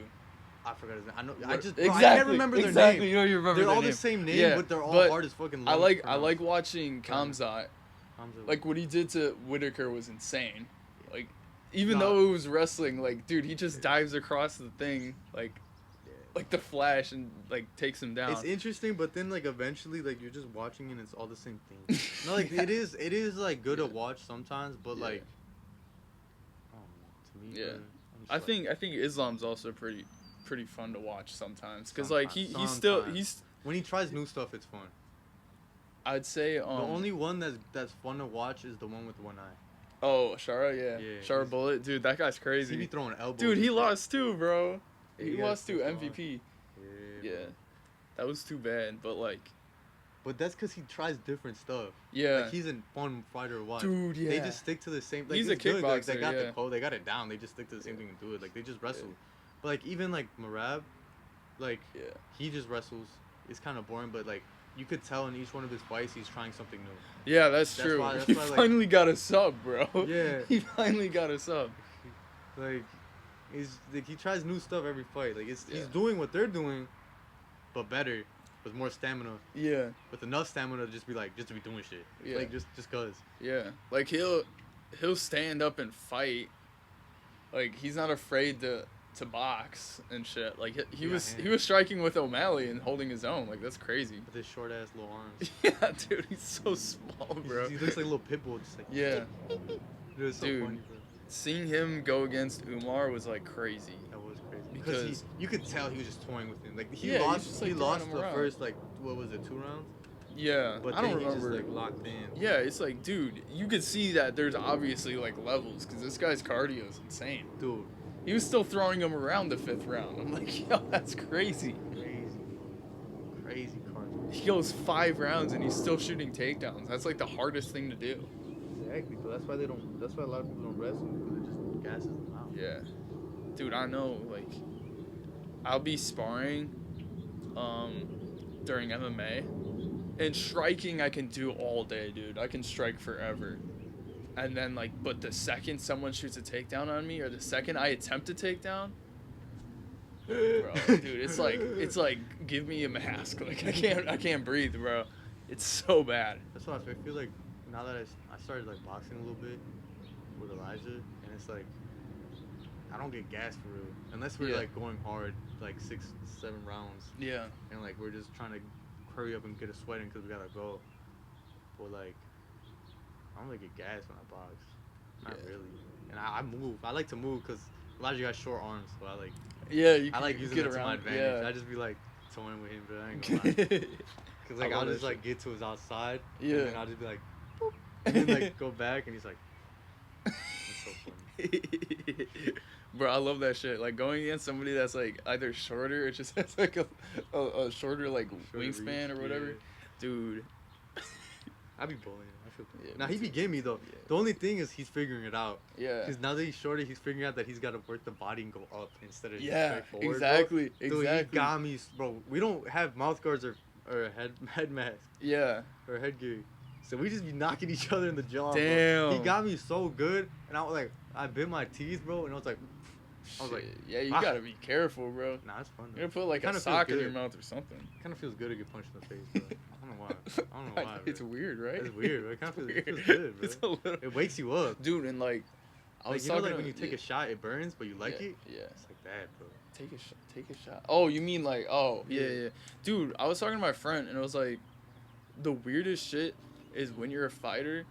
I forgot his name. I know. I What- just bro, I can't remember their exactly. name. You know, you remember They're their all name. the same name, Yeah, but they're all but hard as fucking. I long like to I like pronounce. watching Kamzat. Hamza. Like what he did to Whitaker was insane. Like even Nah. though it was wrestling, like dude, he just dives across the thing like the Flash and like takes him down. It's interesting, but then like eventually, like you're just watching and it's all the same thing. No, like Yeah. it is like good Yeah. to watch sometimes, but Yeah. like, I don't know, to me, Yeah. bro, I'm just I like- think Islam's also pretty fun to watch sometimes because like he's Sometimes. when he tries new stuff, it's fun. I'd say The only one that's fun to watch is the one with one eye. oh Shara Yeah, Shara he's- Bullet, dude, that guy's He be crazy. throwing elbows. Dude, he and lost too, bro. shit. He got lost to pissed off. MVP. Yeah. Yeah, that was too bad, but like But that's because he tries different stuff. yeah, Like he's a fun fighter to watch. dude, yeah. They just stick to the same. Like, He's a it's good, like, kickboxer, they got yeah. the code. They got it down. They just stick to the same thing and do it. Like they just wrestle. Yeah. But like even like Marab, like yeah. he just wrestles. It's kind of boring, but like you could tell in each one of his fights he's trying something new. Yeah, that's That's true. why- that's He why, like- finally got a sub, bro. Yeah. He finally got a sub. Like he's like he tries new stuff every fight. Like he's Yeah. doing what they're doing, but better with more stamina, Yeah, with enough stamina to just be like just to be doing shit. Yeah. Like just cause. yeah. Like he'll stand up and fight. Like he's not afraid to box and shit. Like he Yeah, was man. striking with O'Malley and holding his own. Like that's crazy. With his short ass little arms. Yeah, dude, he's so small, bro. He looks like a little pit bull. Just like Yeah. It was so Dude. funny, bro. Seeing him go against Umar was like crazy. That was crazy. Because you could tell he was just toying with him. Like he Yeah, he's lost, just, like, he throwing lost him the around. first like what was it, 2 rounds? Yeah, But I then don't he remember. just like locked in. Yeah, it's like, dude, you could see that there's obviously like levels because this guy's cardio is insane. Dude, He was still throwing him around the 5th round. I'm like, yo, that's crazy. crazy card. He goes 5 rounds and he's still shooting takedowns. That's like the hardest thing to do. Exactly. But that's why they don't. That's why a lot of people don't wrestle because it just gasses them out. Yeah, dude, I know. Like, I'll be sparring, during MMA, and striking I can do all day, dude. I can strike forever. And then like, but the second someone shoots a takedown on me, or the second I attempt a takedown, bro, dude, it's like give me a mask. Like I can't breathe, bro. It's so bad. That's why I feel like now that I started like boxing a little bit with Elijah, and it's like I don't get gassed for real unless we're Yeah. like going hard like 6-7 rounds, Yeah. and like we're just trying to hurry up and get a sweat in because we gotta go. But like I don't really get gassed when I box, not Yeah. really. And I move. I like to move because Elijah got short arms, so I like Yeah, you I like can using get that to around. my advantage. Yeah. I just be like toying with him, but I ain't gonna lie. Cause like I love I'll just that like get to his outside, Yeah. and then I'll just be like, boop, and then like go back, and he's like, it's so funny. Bro, I love that shit. Like going against somebody that's like either shorter, or just has like a shorter like Shorter wingspan reach, or whatever, yeah. dude. I be bullying. I feel bad. Yeah, Now me he be too. getting me though. Yeah. The only thing is he's figuring it out. Yeah. Cause now that he's shorter, he's figuring out that he's got to work the body and go up instead of just Yeah. straight forward. Exactly. Bro. Dude, Exactly. he got me, bro. We don't have mouth guards or head mask Yeah. or headgear. So we just be knocking each other in the jaw. Damn. Bro. He got me so good, and I was like, I bit my teeth, bro, and I was like, Shit. Yeah, you ah. gotta be careful, bro. nah, it's fun. You gotta put like a Kinda feels sock in your good. mouth or something. It kind of feels good to get punched in the face, bro. I don't know why. I don't know why. It's bro. weird, right? It's weird, bro. It kind of feels, Weird. it feels good, bro. It's a little, It wakes you up. dude, and like, I Like, was you know, talking like when you to- take a shot, it burns, but you like yeah, it. Yeah. It's like that, bro. Take a shot. Oh, you mean like, oh, yeah, Yeah. yeah. Dude, I was talking to my friend, and it was like, the weirdest shit is when you're a fighter,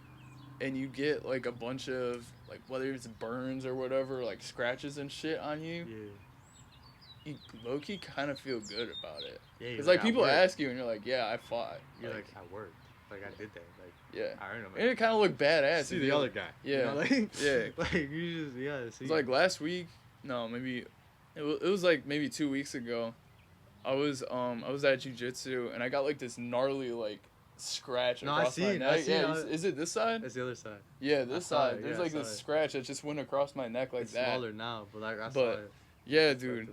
and you get like a bunch of like whether it's burns or whatever, like scratches and shit on you. Yeah. You low-key kind of feel good about it. Yeah. It's like I people worked. ask you, and you're like, yeah, I fought. You're like, I worked. Like I did that. Like yeah. I earned them. And it kind of looked badass. See if the you- other guy. Yeah. You know, like, Yeah. Like you just see. It's like last week. No, maybe it was like maybe 2 weeks ago. I was at jiu-jitsu and I got like this gnarly like scratch No, I across my seen- neck. I seen Yeah, it. is it this side? That's the other side. Yeah, this saw side. it, There's yeah, I like saw this it. scratch that just went across my neck like It's that. smaller now, but like I saw But- it. Yeah, dude.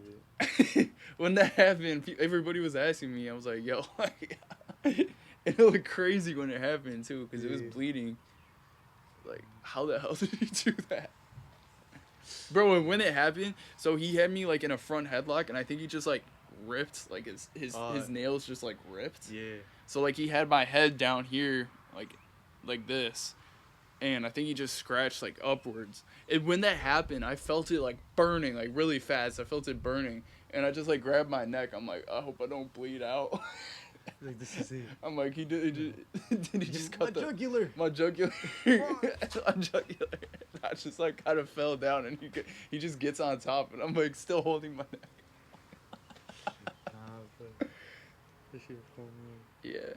When that happened, everybody was asking me. I was like, yo, like, it looked crazy when it happened too, because it was Yeah. bleeding. Like, how the hell did he do that? Bro, and when it happened, so he had me like in a front headlock, and I think he just like ripped, like his nails just like ripped. Yeah. So like he had my head down here, like this, and I think he just scratched like upwards. And when that happened, I felt it like burning, like really fast. I felt it burning, and I just like grabbed my neck. I'm like, I hope I don't bleed out. Like this is it. I'm like, did he just cut My jugular. my jugular? My jugular. I just like kind of fell down, and he just gets on top, and I'm like still holding my neck. Nah, but this shit funny. Yeah.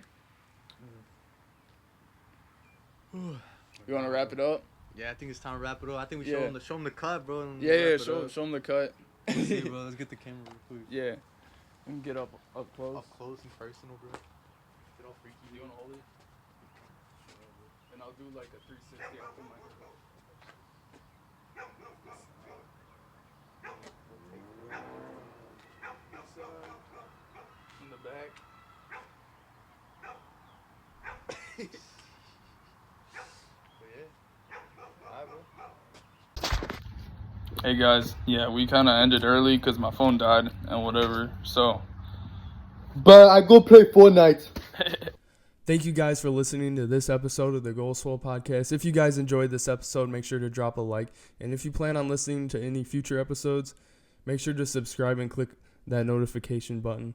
You want to wrap it up? Yeah, I think it's time to wrap it up. I think we Yeah. show them the cut, bro. and Yeah, wrap yeah. it Show up. them the cut. Let's see, bro. Let's get the camera real quick. Yeah. And get up close. Up close and personal, bro. Get all freaky. You want to hold it? And I'll do like a 360 after my. In the back. Hey guys, yeah, we kind of ended early because my phone died and whatever. So. But I go play Fortnite. Thank you guys for listening to this episode of the Goal Swole Podcast. If you guys enjoyed this episode, make sure to drop a like. And if you plan on listening to any future episodes, make sure to subscribe and click that notification button.